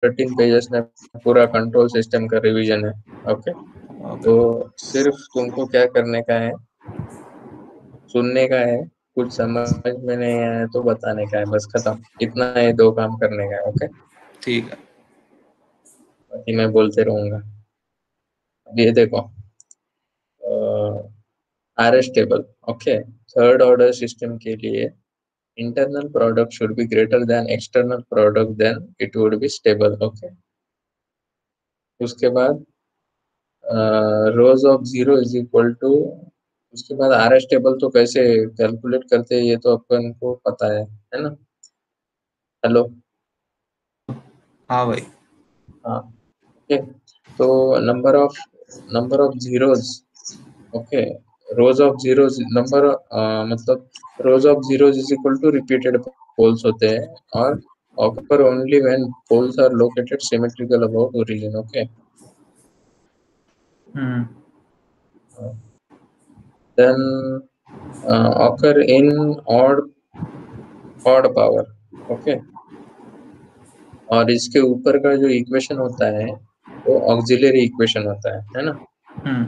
13 pages में पूरा control system का रिवीजन है। ओके, तो सिर्फ तुमको क्या करने का है, सुनने का है, कुछ समझ में नहीं आया तो बताने का है, बस खत्म। इतना है, दो काम करने का है। ओके, ठीक है। बाकी मैं बोलते रहूंगा। अब ये देखो, RS table. Okay, third order system के लिए internal product should be greater than external product, then it would be stable. Okay, उसके बाद rows of zero is equal to, उसके बाद RS टेबल तो कैसे कैलकुलेट करते हैं ये तो अपन को पता है ना। हेलो। हाँ भाई। हाँ, ओके, तो number of zeros. Okay, rows of zeros number, मतलब rows of zeros is equal to repeated poles होते हैं, और occur only when poles are located symmetrical about origin. Okay, hmm. then occur in odd power. Okay, और इसके ऊपर का जो equation होता है वो ऑक्सिलरी इक्वेशन होता है ना। हम्म।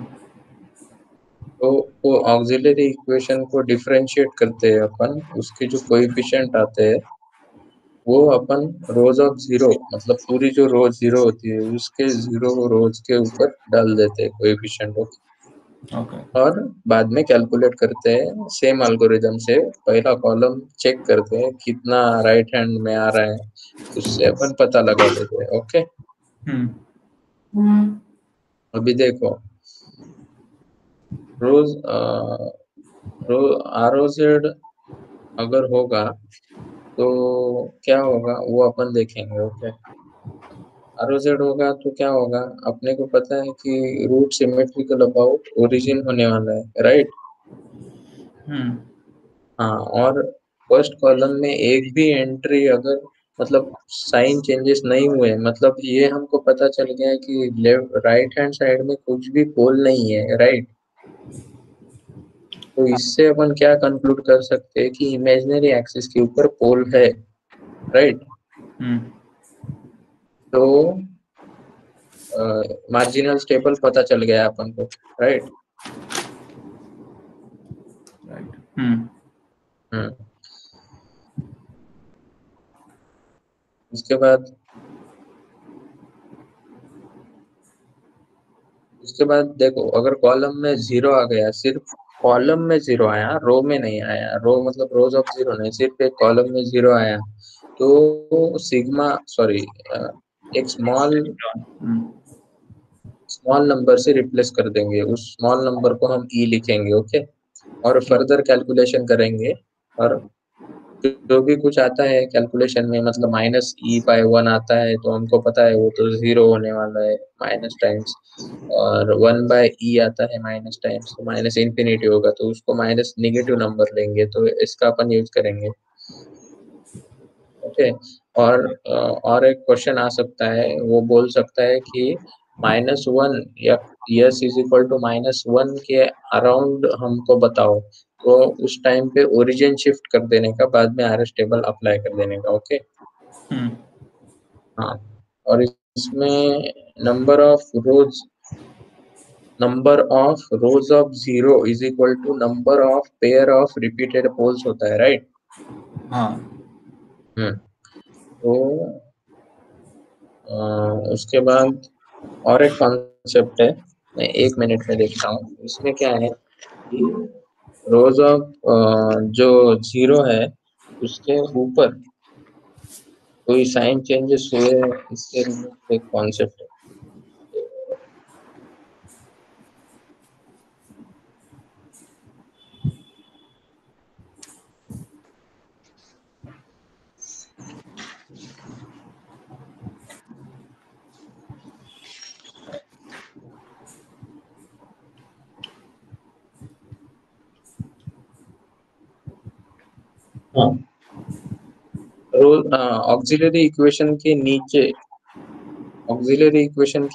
तो वो ऑक्सिलरी इक्वेशन को डिफरेंशिएट करते हैं अपन, उसके जो कोएफिशिएंट आते हैं वो अपन रोज ऑफ जीरो, मतलब पूरी जो रो जीरो होती है उसके जीरो रोज के ऊपर डाल देते हैं कोएफिशिएंट। ओके। और बाद में कैलकुलेट करते हैं सेम एल्गोरिदम से। पहला कॉलम चेक करते हैं कितना राइट हैंड में आ रहा है, उससे अपन पता लगा देते हैं। ओके, हम्म। अभी देखो, रोज रो ROZ अगर होगा तो क्या होगा वो अपन देखेंगे। ओके, ROZ होगा तो क्या होगा, अपने को पता है कि रूट सिमेट्रिकल अबाउट ओरिजिन होने वाला है, राइट। हम्म। हाँ, और फर्स्ट कॉलम में एक भी एंट्री अगर, मतलब साइन चेंजेस नहीं हुए, मतलब ये हमको पता चल गया है कि लेफ्ट राइट हैंड साइड में कुछ भी पोल नहीं है, राइट। तो इससे अपन क्या कंक्लूड कर सकते हैं कि इमेजिनरी एक्सिस के ऊपर पोल है, राइट। हम्म। तो मार्जिनल स्टेबल पता चल गया अपन को, राइट। राइट। हम्म। हम्म, उसके बाद उसके बाद देखो, अगर कॉलम में जीरो आ गया, सिर्फ कॉलम में जीरो आया, रो में नहीं आया, रो मतलब रोज ऑफ जीरो नहीं, सिर्फ एक कॉलम में जीरो आया, तो सिग्मा, सॉरी, एक स्मॉल हम्म। स्मॉल नंबर से रिप्लेस कर देंगे, उस स्मॉल नंबर को हम ई लिखेंगे। ओके, और फर्दर कैलकुलेशन करेंगे, और जो भी कुछ आता है कैलकुलेशन में, मतलब -e/1 आता है तो हमको पता है वो तो जीरो होने वाला है, माइनस टाइम्स। और 1/e आता है माइनस टाइम्स, तो माइनस इंफिनिटी होगा तो उसको माइनस नेगेटिव नंबर लेंगे, तो इसका अपन यूज करेंगे। ओके, और एक क्वेश्चन आ सकता है, वो बोल सकता है कि -1 या यस इज इक्वल टू -1 के अराउंड हमको बताओ, तो उस टाइम पे ओरिजिन शिफ्ट कर देने का, बाद में RS टेबल अप्लाई कर देने का। Okay, hmm. हाँ, और इसमें number of rows of zero is equal to number of pair of repeated poles होता है, राइट। हाँ। तो उसके बाद और एक कॉन्सेप्ट है, मैं 1 मिनट में देखता हूँ इसमें क्या है कि रोज ऑफ जो जीरो है उसके ऊपर कोई साइन चेंजेस हुए, इसके रिलेटेड एक कॉन्सेप्ट है। हाँ, रोज ऑक्सिलरी इक्वेशन के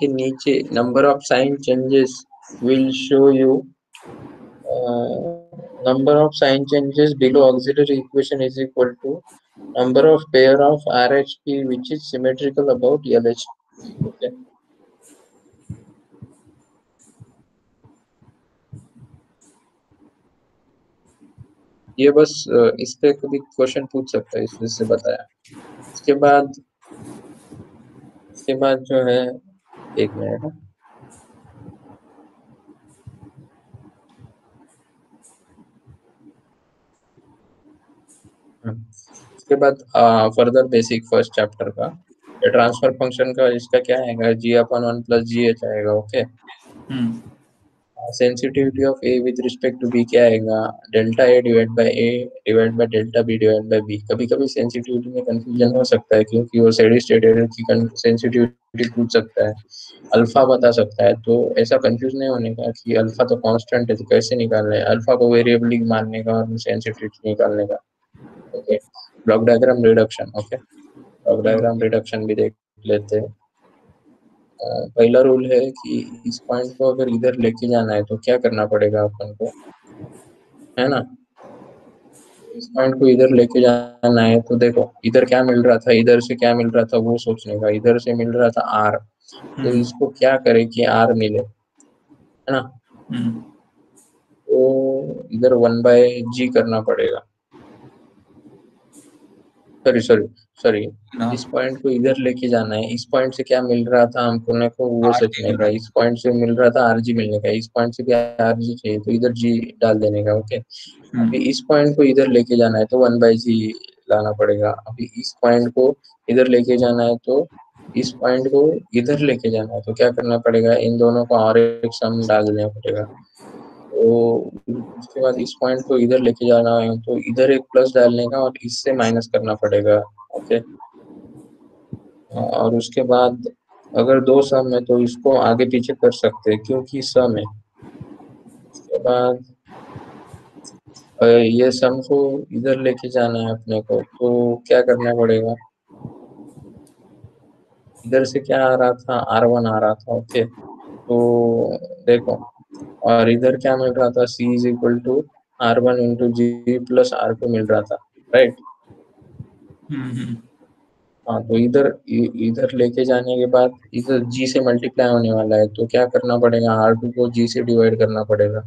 नीचे number of sine changes will show you, number of sign changes below auxiliary equation is equal to number of pair of RHP which is symmetrical about LHP. Okay. ये बस इस पे कभी question पूछ सकता है, इससे बताया। इसके बाद जो है, एक मिनट, इसके बाद फर्दर बेसिक फर्स्ट चैप्टर का ट्रांसफर फंक्शन का इसका क्या आएगा, G upon 1 plus G H आएगा। Okay. Sensitivity of A with respect to B क्या आएगा, delta A divide by delta B divide by B. कभी कभी सेंसिटिविटी में कंफ्यूजन हो सकता है क्योंकि वो स्टेडी स्टेट एरर की सेंसिटिविटी पूछ सकता है, अल्फा बता सकता है। तो ऐसा कंफ्यूज नहीं होने का कि अल्फा तो कांस्टेंट है तो कैसे निकालना है, अल्फा को वेरिएबल मानने का और सेंसिटिविटी निकालने का। Okay. Block diagram reduction. Okay, block diagram reduction भी देख लेते हैं। पहला रूल है कि इस पॉइंट को अगर इधर लेके जाना है तो क्या करना पड़ेगा अपन को, है ना। इस पॉइंट को इधर लेके जाना है तो देखो इधर क्या मिल रहा था, इधर से क्या मिल रहा था वो सोचने का। इधर से मिल रहा था आर, तो इसको क्या करे कि आर मिले, है ना। तो इधर 1/g करना पड़ेगा। सॉरी सॉरी सॉरी, इस पॉइंट को इधर लेके जाना है। इस पॉइंट से क्या मिल रहा था हमको ने को वो सोचने का। इस पॉइंट से मिल रहा था आरजी मिलने का, इस पॉइंट से भी आरजी चाहिए तो इधर जी डाल देने का। ओके। अभी इस पॉइंट को इधर लेके जाना है तो 1/g लाना पड़ेगा। अभी इस पॉइंट को इधर लेके जाना है तो इस पॉइंट को इधर लेके जाना है तो क्या करना पड़ेगा, इन दोनों का और एक सम डाल देना पड़ेगा। तो उसके बाद इस पॉइंट को इधर लेके जाना है तो इधर एक प्लस डालने का और इससे माइनस करना पड़ेगा। ओके। और उसके बाद अगर दो सम है तो इसको आगे पीछे कर सकते हैं क्योंकि सम है। उसके बाद ये सम को इधर लेके जाना है अपने को तो क्या करना पड़ेगा, इधर से क्या आ रहा था, R1 आ रहा था। ओके। तो देखो, और इधर क्या मिल रहा था, C is equal to R1 into G plus R2 मिल रहा था, राइट। हाँ, तो इधर लेके जाने के बाद इधर G से मल्टीप्लाई होने वाला है तो क्या करना पड़ेगा, R2 को G से डिवाइड करना पड़ेगा,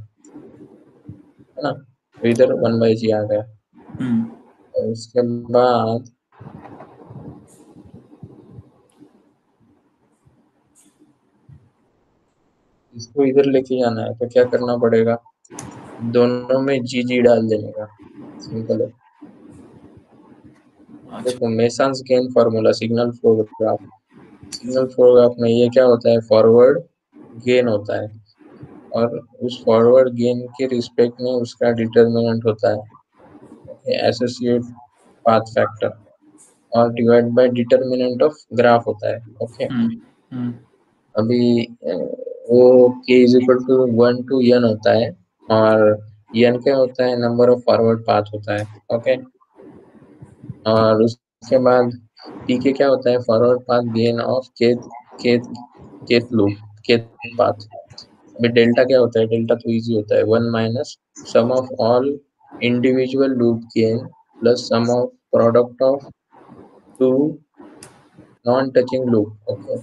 है ना। तो इधर 1/g आ गया। और उसके बाद इसको इधर लेके जाना है तो क्या करना पड़ेगा, दोनों में जी डाल देने का। सिंपल है। देखो masons gain formula signal flow graph, signal flow graph में ये क्या होता है, फॉरवर्ड गेन होता है और उस फॉरवर्ड गेन के रिस्पेक्ट में उसका डिटर्मिनेंट होता है एसोसिएट पाथ फैक्टर और divide by determinant of graph होता है। ओके। अभी वो k is equal to 1 to n होता है और n क्या होता है, नंबर ऑफ फॉरवर्ड पाथ होता है। ओके। और उसके बाद pk क्या होता है, forward path gain of kth loop, kth path. अभी डेल्टा क्या होता है, डेल्टा तो इजी होता है, 1 minus sum of all individual loop gain plus sum of product of two non touching loop. Okay.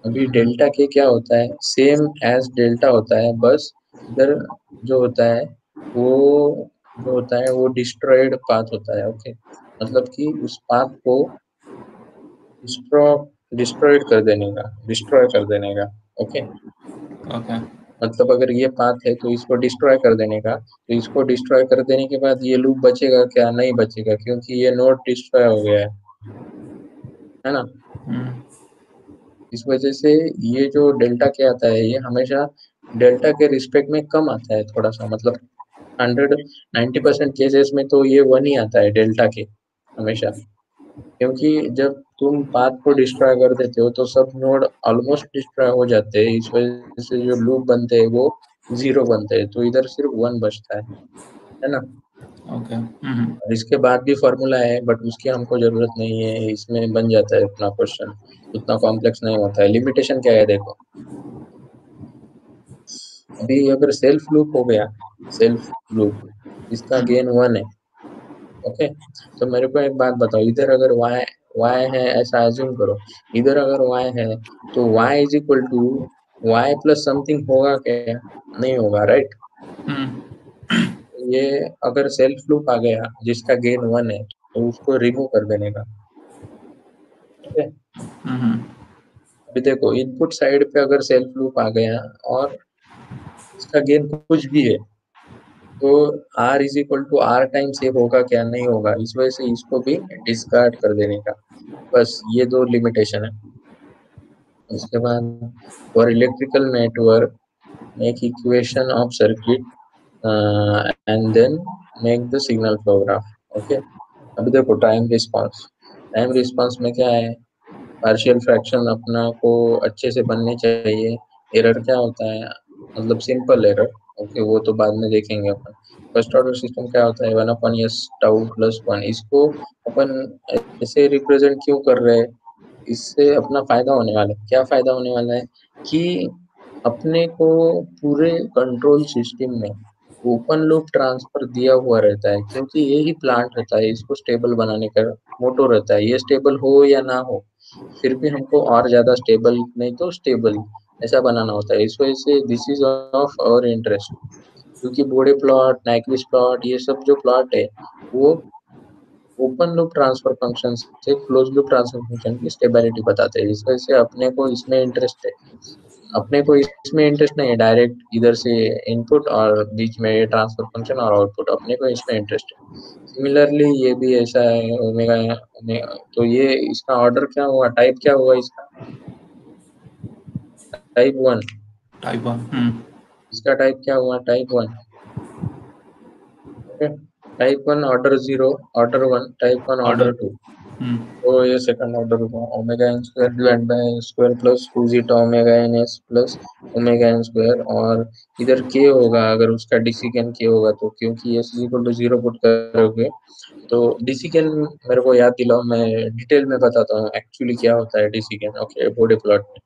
अभी डेल्टा के क्या होता है, सेम एज डेल्टा होता है, बस इधर जो होता है वो डिस्ट्रॉयड पाथ होता है। ओके। मतलब कि उस पाथ को डिस्ट्रॉय कर देने का। ओके। मतलब अगर ये पाथ है तो इसको डिस्ट्रॉय कर देने का, तो इसको डिस्ट्रॉय कर देने के बाद ये लूप बचेगा क्या, नहीं बचेगा क्योंकि ये नोड डिस्ट्रॉय हो गया है ना। इस वजह से ये जो डेल्टा के आता है ये हमेशा डेल्टा के रिस्पेक्ट में कम आता है थोड़ा सा, मतलब 90% केसेस में तो ये 1 ही आता है डेल्टा के हमेशा। क्योंकि जब तुम पाथ को डिस्ट्रॉय कर देते हो तो सब नोड ऑलमोस्ट डिस्ट्रॉय हो जाते हैं, इस वजह से जो लूप बनते हैं वो 0 बनते हैं, तो इधर सिर्फ 1 बचता है ना। ओके। और इसके बाद भी फॉर्मूला है बट उसकी हमको जरूरत नहीं है, इसमें बन जाता है अपना क्वेश्चन, उतना कॉम्प्लेक्स नहीं होता है। लिमिटेशन क्या है देखो, अभी अगर सेल्फ लूप हो गया, सेल्फ लूप इसका गेन 1 है, ओके। तो मेरे को एक बात बताओ, इधर अगर y y है ऐसा एज्यूम करो, इधर अगर y है तो y is equal to y plus something होगा क्या? नहीं होगा, राइट? ये अगर सेल्फ लूप आ गया जिसका गेन 1 है तो उसको रिमूव कर देने का। ठीक है। अभी देखो इनपुट साइड पे अगर सेल्फ लूप आ गया और इसका गेन कुछ भी है तो r is equal to r times A होगा क्या? नहीं होगा, इस वजह से इसको भी डिस्कार्ड कर देने का। बस ये दो लिमिटेशन है। उसके बाद for electrical network make equation of circuit and then make the signal flow graph. Okay. अभी देखो टाइम रिस्पांस में क्या है, पार्शियल फ्रैक्शन अपना को अच्छे से बनने चाहिए। एरर क्या होता है, मतलब सिंपल एरर। ओके, वो तो बाद में देखेंगे अपन। फर्स्ट ऑर्डर सिस्टम क्या होता है, 1/s टाउ प्लस 1। इसको अपन ऐसे रिप्रेजेंट क्यों कर रहे हैं? इससे अपना फायदा होने वाला है। क्या फायदा होने वाला है कि अपने को पूरे कंट्रोल सिस्टम में ओपन लूप ट्रांसफर दिया हुआ रहता है, क्योंकि ये ही प्लांट रहता है इसको स्टेबल बनाने का मोटो रहता है। ये स्टेबल हो या ना हो, फिर भी हमको और ज्यादा स्टेबल नहीं तो स्टेबल ऐसा बनाना होता है। इस वजह से this is of our interest, क्योंकि बोडे प्लॉट, नाइक्विस्ट प्लॉट, ये सब जो प्लॉट है वो ओपन लूप ट्रांसफर फंक्शन से क्लोज लूप ट्रांसफर फंक्शन की स्टेबिलिटी बताते हैं। इस वजह से अपने को इसमें इंटरेस्ट है। अपने को इसमें इंटरेस्ट नहीं है डायरेक्ट इधर से इनपुट और बीच में ये ट्रांसफर फंक्शन और आउटपुट, अपने को इसमें इंटरेस्ट है। सिमिलरली ये भी ऐसा है, ओमेगा। तो ये इसका ऑर्डर क्या हुआ, टाइप क्या हुआ इसका? टाइप 1। टाइप 1। इसका टाइप क्या हुआ? Type 1। Okay. Type 1 order 0, order 1, type 1 order. Order 2। तो ये सेकंड ऑर्डर हुआ, omega N square divide by square plus 2 zeta omega N S plus omega N square. और इधर के होगा, अगर उसका डिसिकेन के होगा तो, क्योंकि S is equal to 0 put करोगे तो डिसिकेन मेरे को याद दिलाओ, मैं डिटेल में बताता हूँ एक्चुअली क्या होता है डिसिकेन। ओके, बॉडी प्लॉट में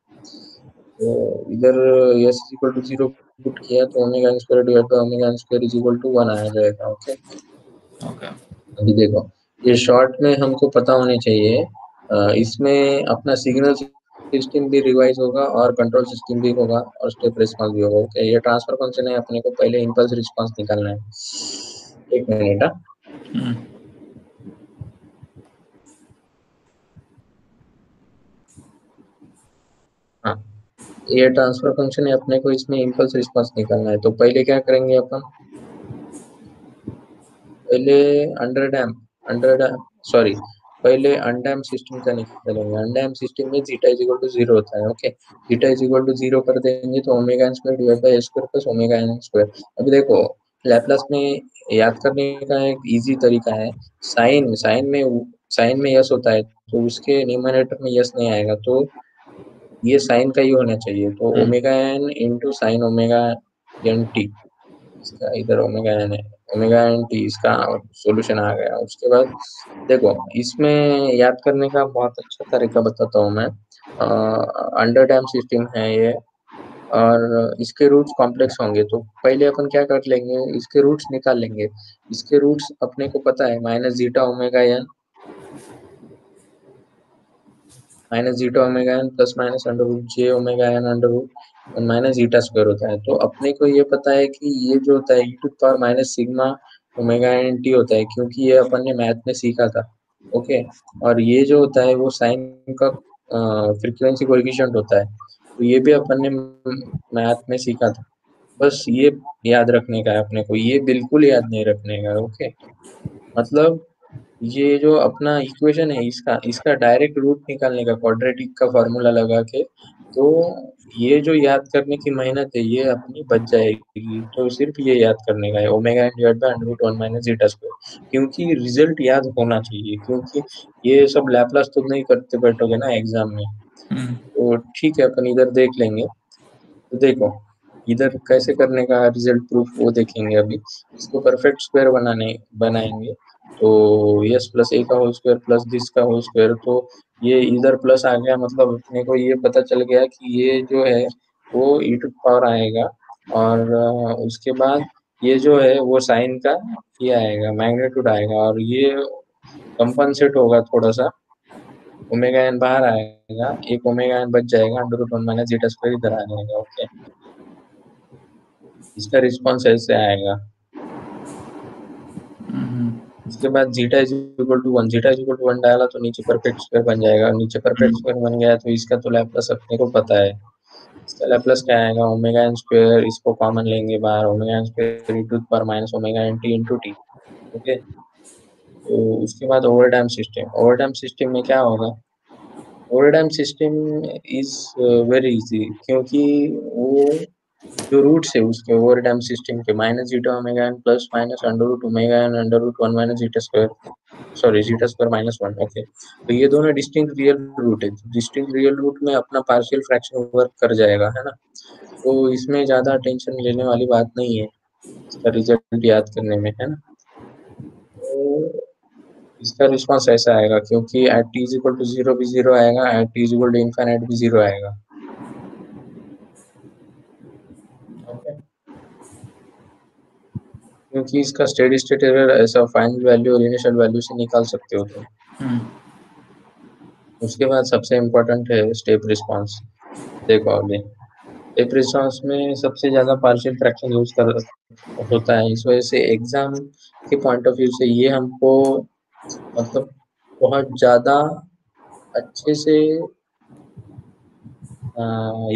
तो इधर S is equal to 0 put किया तो omega N square divide by omega N square is equal to 1 आ जाएगा। ओके। ओके। अभी देखो ये शॉर्ट में हमको पता होने चाहिए, इसमें अपना सिग्नल सिस्टम भी रिवाइज होगा और कंट्रोल सिस्टम भी होगा और स्टेप रिस्पांस भी होगा। ओके, ये ट्रांसफर फंक्शन है, अपने को पहले इंपल्स रिस्पांस निकालना है। एक मिनट। हाँ, ये ट्रांसफर फंक्शन है, अपने को इसमें इंपल्स रिस्पांस निकालना है। तो पहले क्या करेंगे अपन, पहले अंडर डैम सॉरी, पहले अनडैम सिस्टम का निकालेंगे। अनडैम सिस्टम में जीटा इज इक्वल टू 0 होता है। Okay, zeta is equal to 0 कर देंगे तो omega N square divide by A square plus omega N square. अभी देखो लैप्लास में याद करने का एक इजी तरीका है, साइन में यस होता है तो उसके न्यूमरेटर में यस नहीं आएगा, तो ये साइन का ही होना चाहिए। तो omega N into sine omega N T, इसका इधर ओमेगा एन है, ओमेगा एन टी इसका सॉल्यूशन आ गया। उसके बाद देखो इसमें याद करने का बहुत अच्छा तरीका बताता हूँ मैं। अंडर डैम सिस्टम है ये और इसके रूट्स कॉम्प्लेक्स होंगे, तो पहले अपन क्या कर लेंगे, इसके रूट्स निकाल लेंगे। इसके रूट्स अपने को पता है minus zeta omega N, minus zeta omega N plus minus under root J omega N under root minus zeta square होता है। तो अपने को ये पता है कि ये जो होता है E to power minus sigma omega N T होता है, क्योंकि ये अपन ने मैथ में सीखा था। ओके। और ये जो होता है वो साइन का फ्रीक्वेंसी कोएफिशिएंट होता है, तो ये भी अपन ने मैथ में सीखा था। बस ये याद रखने का है अपने को, ये बिल्कुल याद नहीं रखने का। ओके, मतलब ये जो अपना इक्वेशन है इसका इसका डायरेक्ट रूट निकालने का, क्वाड्रेटिक का फॉर्मूला लगा के, तो ये जो याद करने की मेहनत है ये अपनी बच जाएगी। तो सिर्फ ये याद करने का है, omega N divide by under root 1 minus zeta square, क्योंकि रिजल्ट याद होना चाहिए। क्योंकि ये सब लैपलास तो नहीं करते बैठोगे ना एग्जाम में, तो ठीक है अपन इधर देख लेंगे। तो देखो इधर कैसे करने का रिजल्ट प्रूफ वो देखेंगे अभी। इसको परफेक्ट स्क्वायर बनाएंगे तो यस प्लस ए का होल स्क्वायर प्लस दिस का होल स्क्वायर, तो ये इधर प्लस आ गया, मतलब अपने को ये पता चल गया कि ये जो है वो ई टू पावर आएगा। और उसके बाद ये जो है वो साइन का ये आएगा, मैग्नीट्यूड आएगा, और ये कंपनसेट होगा थोड़ा सा, ओमेगा एन बाहर आएगा, एक ओमेगा एन बच जाएगा, under root one minus zeta square इधर आ जाएगा। ओके, इसका रिस्पॉन्स ऐसे आएगा। इसके बाद zeta is equal to one, zeta is equal to one डाला तो नीचे परफेक्ट स्क्वायर बन जाएगा, नीचे परफेक्ट स्क्वायर बन गया तो इसका तो लैप्लास अपने को पता है। इसका लैप्लास क्या आएगा, ओमेगा एन स्क्वायर, इसको कॉमन लेंगे बाहर, omega N square E to the power minus omega N T into T. Okay, तो उसके बाद ओवरडैम सिस्टम, ओवरडैम सिस्टम में क्या होगा, overdamped system is very easy, क्योंकि वो जो रूट्स है उसके ओवरडैम सिस्टम के, minus zeta omega N plus minus under root omega N under root one minus zeta square, sorry zeta square minus one. Okay, तो ये दोनों डिस्टिंक्ट रियल रूट है, डिस्टिंक्ट रियल रूट में अपना partial fraction work कर जाएगा, है ना। तो इसमें ज्यादा टेंशन लेने वाली बात नहीं है इसका रिजल्ट याद करने में, है ना। तो इसका रिस्पॉन्स ऐसा आएगा, क्योंकि at T is equal to zero भी जीरो आएगा, at T is equal to infinite भी जीरो आएगा। ओके, क्योंकि इसका स्टेडी स्टेट एरर ऐसा फाइनल वैल्यू और इनिशियल वैल्यू से निकाल सकते हो तुम। उसके बाद सबसे इम्पोर्टेंट है स्टेप रिस्पॉन्स। देखो अभी स्टेप रिस्पॉन्स में सबसे ज्यादा पार्शियल फ्रैक्शन यूज कर होता है, इस वजह से एग्जाम के पॉइंट ऑफ व्यू से ये हमको मतलब बहुत ज्यादा अच्छे से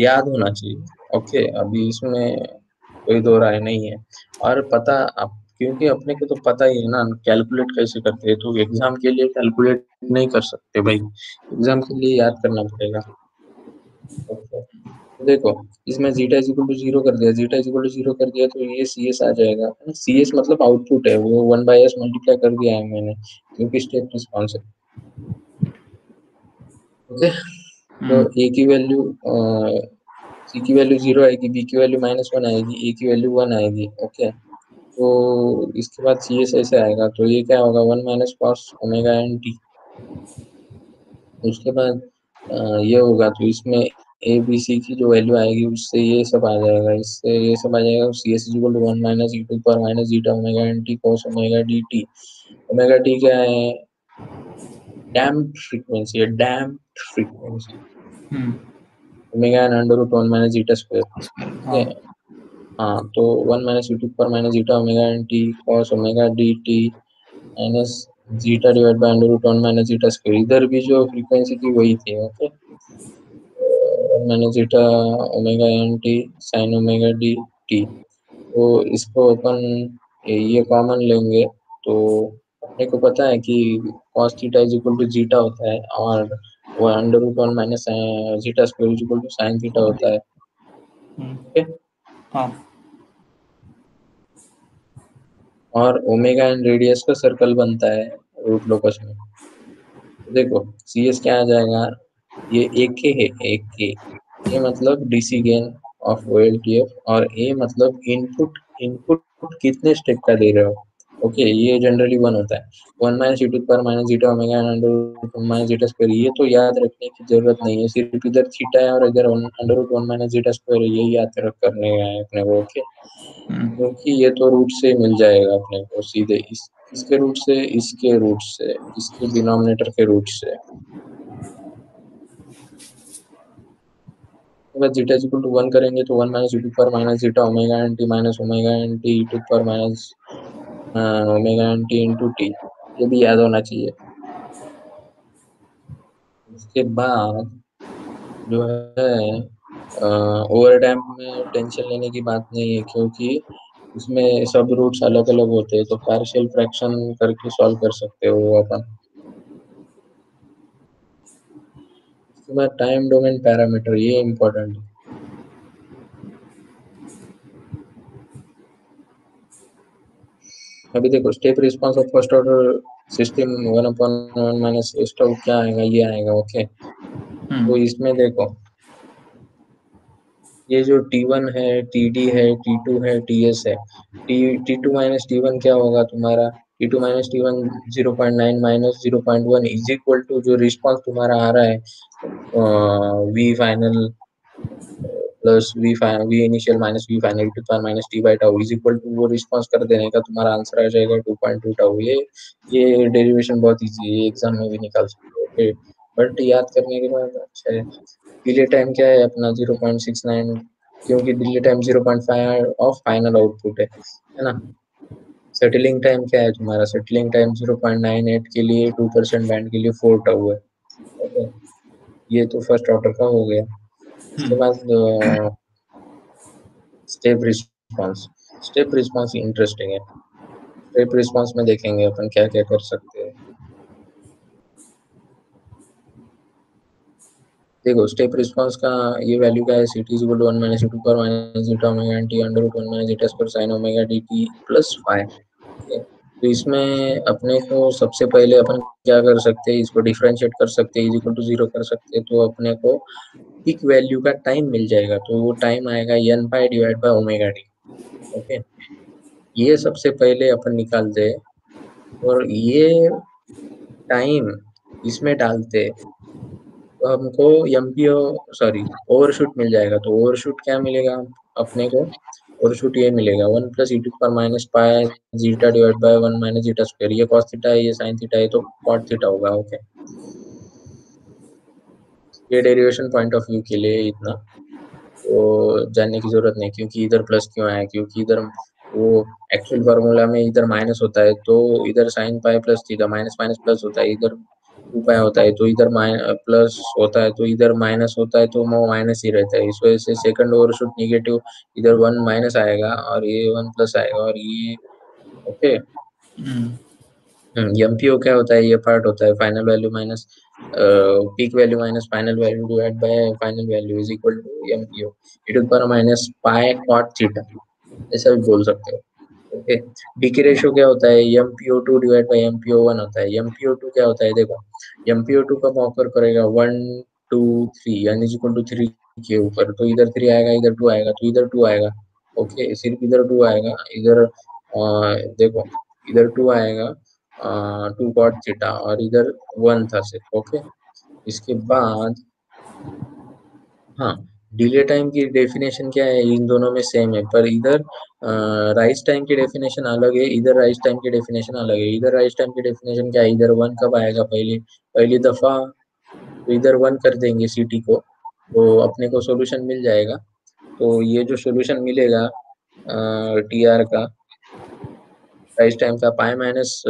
याद होना चाहिए। ओके, अभी इसमें कोई दो राय नहीं है। और पता आप, क्योंकि अपने को तो पता ही है ना कैलकुलेट कैसे करते हैं, तो एग्जाम के लिए कैलकुलेट नहीं कर सकते भाई, एग्जाम के लिए याद करना पड़ेगा। ओके, तो देखो इसमें zeta is equal to zero कर दिया, zeta is equal to zero कर दिया तो ये सी एस आ जाएगा, सी एस मतलब आउटपुट है, वो वन बाई एस मल्टीप्लाई कर दिया है मैंने, क्योंकि स्टेप रिस्पॉन्स है। ओके, तो ए की वैल्यू सी की वैल्यू जीरो आएगी, बी की वैल्यू माइनस वन आएगी, ए की वैल्यू वन आएगी। ओके, तो इसके बाद सी एस ऐसे आएगा, तो ये क्या होगा, one minus cos omega N T. उसके बाद ये होगा, तो इसमें ए बी सी की जो वैल्यू आएगी उससे ये सब आ जाएगा, इससे ये सब आ जाएगा, C S equal to one minus E to power minus zeta omega N T cos omega D T. Omega T क्या है, डैम्प्ड फ्रीक्वेंसी है, damped frequency, omega N under root one minus zeta square. ठीक है, हाँ, तो one minus E to power minus zeta omega N T cos omega D T minus zeta divide by under root one minus zeta square, इधर भी जो frequency थी वही थी। Okay, one minus zeta omega N T sine omega D T, तो इसको अपन ये common लेंगे, तो अपने को पता है कि cos theta is equal to zeta होता है, और वो under root one minus zeta square is equal to sine theta होता है। ओके, हाँ, और ओमेगा एन रेडियस का सर्कल बनता है रूट लोकस में। देखो सी एस क्या आ जाएगा, ये एक के है, एक के, ये मतलब डीसी गेन ऑफ ओएलटीएफ, और ए मतलब इनपुट, इनपुट कितने स्टेप का दे रहे हो। ओके, ये जनरली वन होता है, one minus E to power minus zeta omega under root one minus zeta square, ये तो याद रखने की जरूरत नहीं है, सिर्फ इधर थीटा है और इधर under root one minus zeta square है, यही याद रख करने है अपने को। ओके, क्योंकि ये तो रूट से मिल जाएगा अपने को सीधे, इसके रूट से, इसके रूट से, इसके डिनोमिनेटर के रूट से। अगर zeta is equal to one करेंगे तो one minus E to power minus zeta omega N T minus omega N T E to power minus omega N T into T, ये भी याद होना चाहिए। उसके बाद जो है ओवर डैम्प में टेंशन लेने की बात नहीं है, क्योंकि उसमें सब रूट्स अलग अलग होते हैं, तो पार्शियल फ्रैक्शन करके सॉल्व कर सकते हो वो अपन। उसके बाद टाइम डोमेन पैरामीटर, ये इम्पोर्टेंट है। अभी देखो step response of first order system one upon one minus S tau क्या आएगा, ये आएगा। ओके, तो इसमें देखो ये जो T1 है, TD है, T2 है, TS है, T2 माइनस T1 क्या होगा तुम्हारा, T2 minus T1 0.9 minus 0.1 is equal to जो रिस्पांस तुम्हारा आ रहा है V final plus V initial minus V final to power minus T by tau is equal to वो रिस्पॉन्स कर देने का तुम्हारा आंसर आ जाएगा 2.2 टाउ। ये डेरिवेशन बहुत इजी है, ये एग्जाम में भी निकाल सकते हो। ओके, बट याद करने के बाद अच्छा है। डिले टाइम क्या है अपना 0.69, क्योंकि delay time 0.5 of final output है ना। सेटलिंग टाइम क्या है तुम्हारा, सेटलिंग टाइम 0.98 के लिए 2% बैंड के लिए 4 टाउ है। ओके, ये तो फर्स्ट ऑर्डर का हो गया। उसके बाद step response. Step response interesting है। स्टेप रिस्पॉन्स में देखेंगे अपन क्या क्या कर सकते हैं। देखो स्टेप रिस्पॉन्स का ये वैल्यू क्या है, C T is equal to 1 minus to पर minus zeta omega N T under root 1 minus zeta square sine omega D T plus 5। तो इसमें अपने को सबसे पहले अपन क्या कर सकते हैं, इसको डिफरेंशिएट कर सकते हैं, इज इक्वल टू 0 कर सकते हैं, तो अपने को पीक वैल्यू का टाइम मिल जाएगा। तो वो टाइम आएगा n pi divide by omega t. Okay, ये सबसे पहले अपन निकालते हैं और ये टाइम इसमें डालते हैं तो हमको एमपीओ सॉरी ओवरशूट मिल जाएगा। तो ओवरशूट क्या मिलेगा अपने को, ओवरशूट ये मिलेगा 1 plus e to power minus pi zeta divide by 1 minus zeta square. ये कॉस थीटा है, ये साइन थीटा है, तो कॉट थीटा होगा। ओके, ये डेरिवेशन पॉइंट ऑफ व्यू के लिए इतना तो जानने की जरूरत नहीं, क्योंकि इधर प्लस क्यों आया, क्योंकि इधर वो एक्चुअल फार्मूला में इधर माइनस होता है, तो इधर sine pi plus theta minus minus plus होता है, इधर 2 पाई होता है, तो इधर प्लस होता है, तो इधर माइनस होता है, तो वो माइनस ही रहता है। इस वजह से सेकंड ओवरशूट निगेटिव, इधर 1 माइनस आएगा और ये 1 प्लस आएगा और ये ओके। एमपीओ क्या होता है, ये पार्ट होता है final value minus peak value minus final value divide by final value is equal to MPO e to power minus pi cot theta, ऐसा भी बोल सकते हो। ओके, डीके रेशियो क्या होता है, MPO two divide by MPO one होता है। एमपीओ टू क्या होता है, देखो एमपीओ टू कब ऑकर करेगा, 1 2 3 यानी इज इक्वल टू 3 के ऊपर, तो इधर 3 आएगा, इधर 2 आएगा, तो इधर 2 आएगा। ओके, सिर्फ इधर 2 आएगा, इधर देखो इधर 2 आएगा 2 कॉट थीटा और इधर 1 था सिर्फ। ओके, इसके बाद हाँ, डिले टाइम की डेफिनेशन क्या है, इन दोनों में सेम है, पर इधर राइज टाइम की डेफिनेशन अलग है, इधर राइज टाइम की डेफिनेशन अलग है। इधर राइज टाइम की डेफिनेशन क्या है, इधर 1 कब आएगा, पहली पहली दफा, तो इधर 1 कर देंगे सीटी को, तो अपने को सॉल्यूशन मिल जाएगा। तो ये जो सॉल्यूशन मिलेगा टी आर का राइज टाइम का pi minus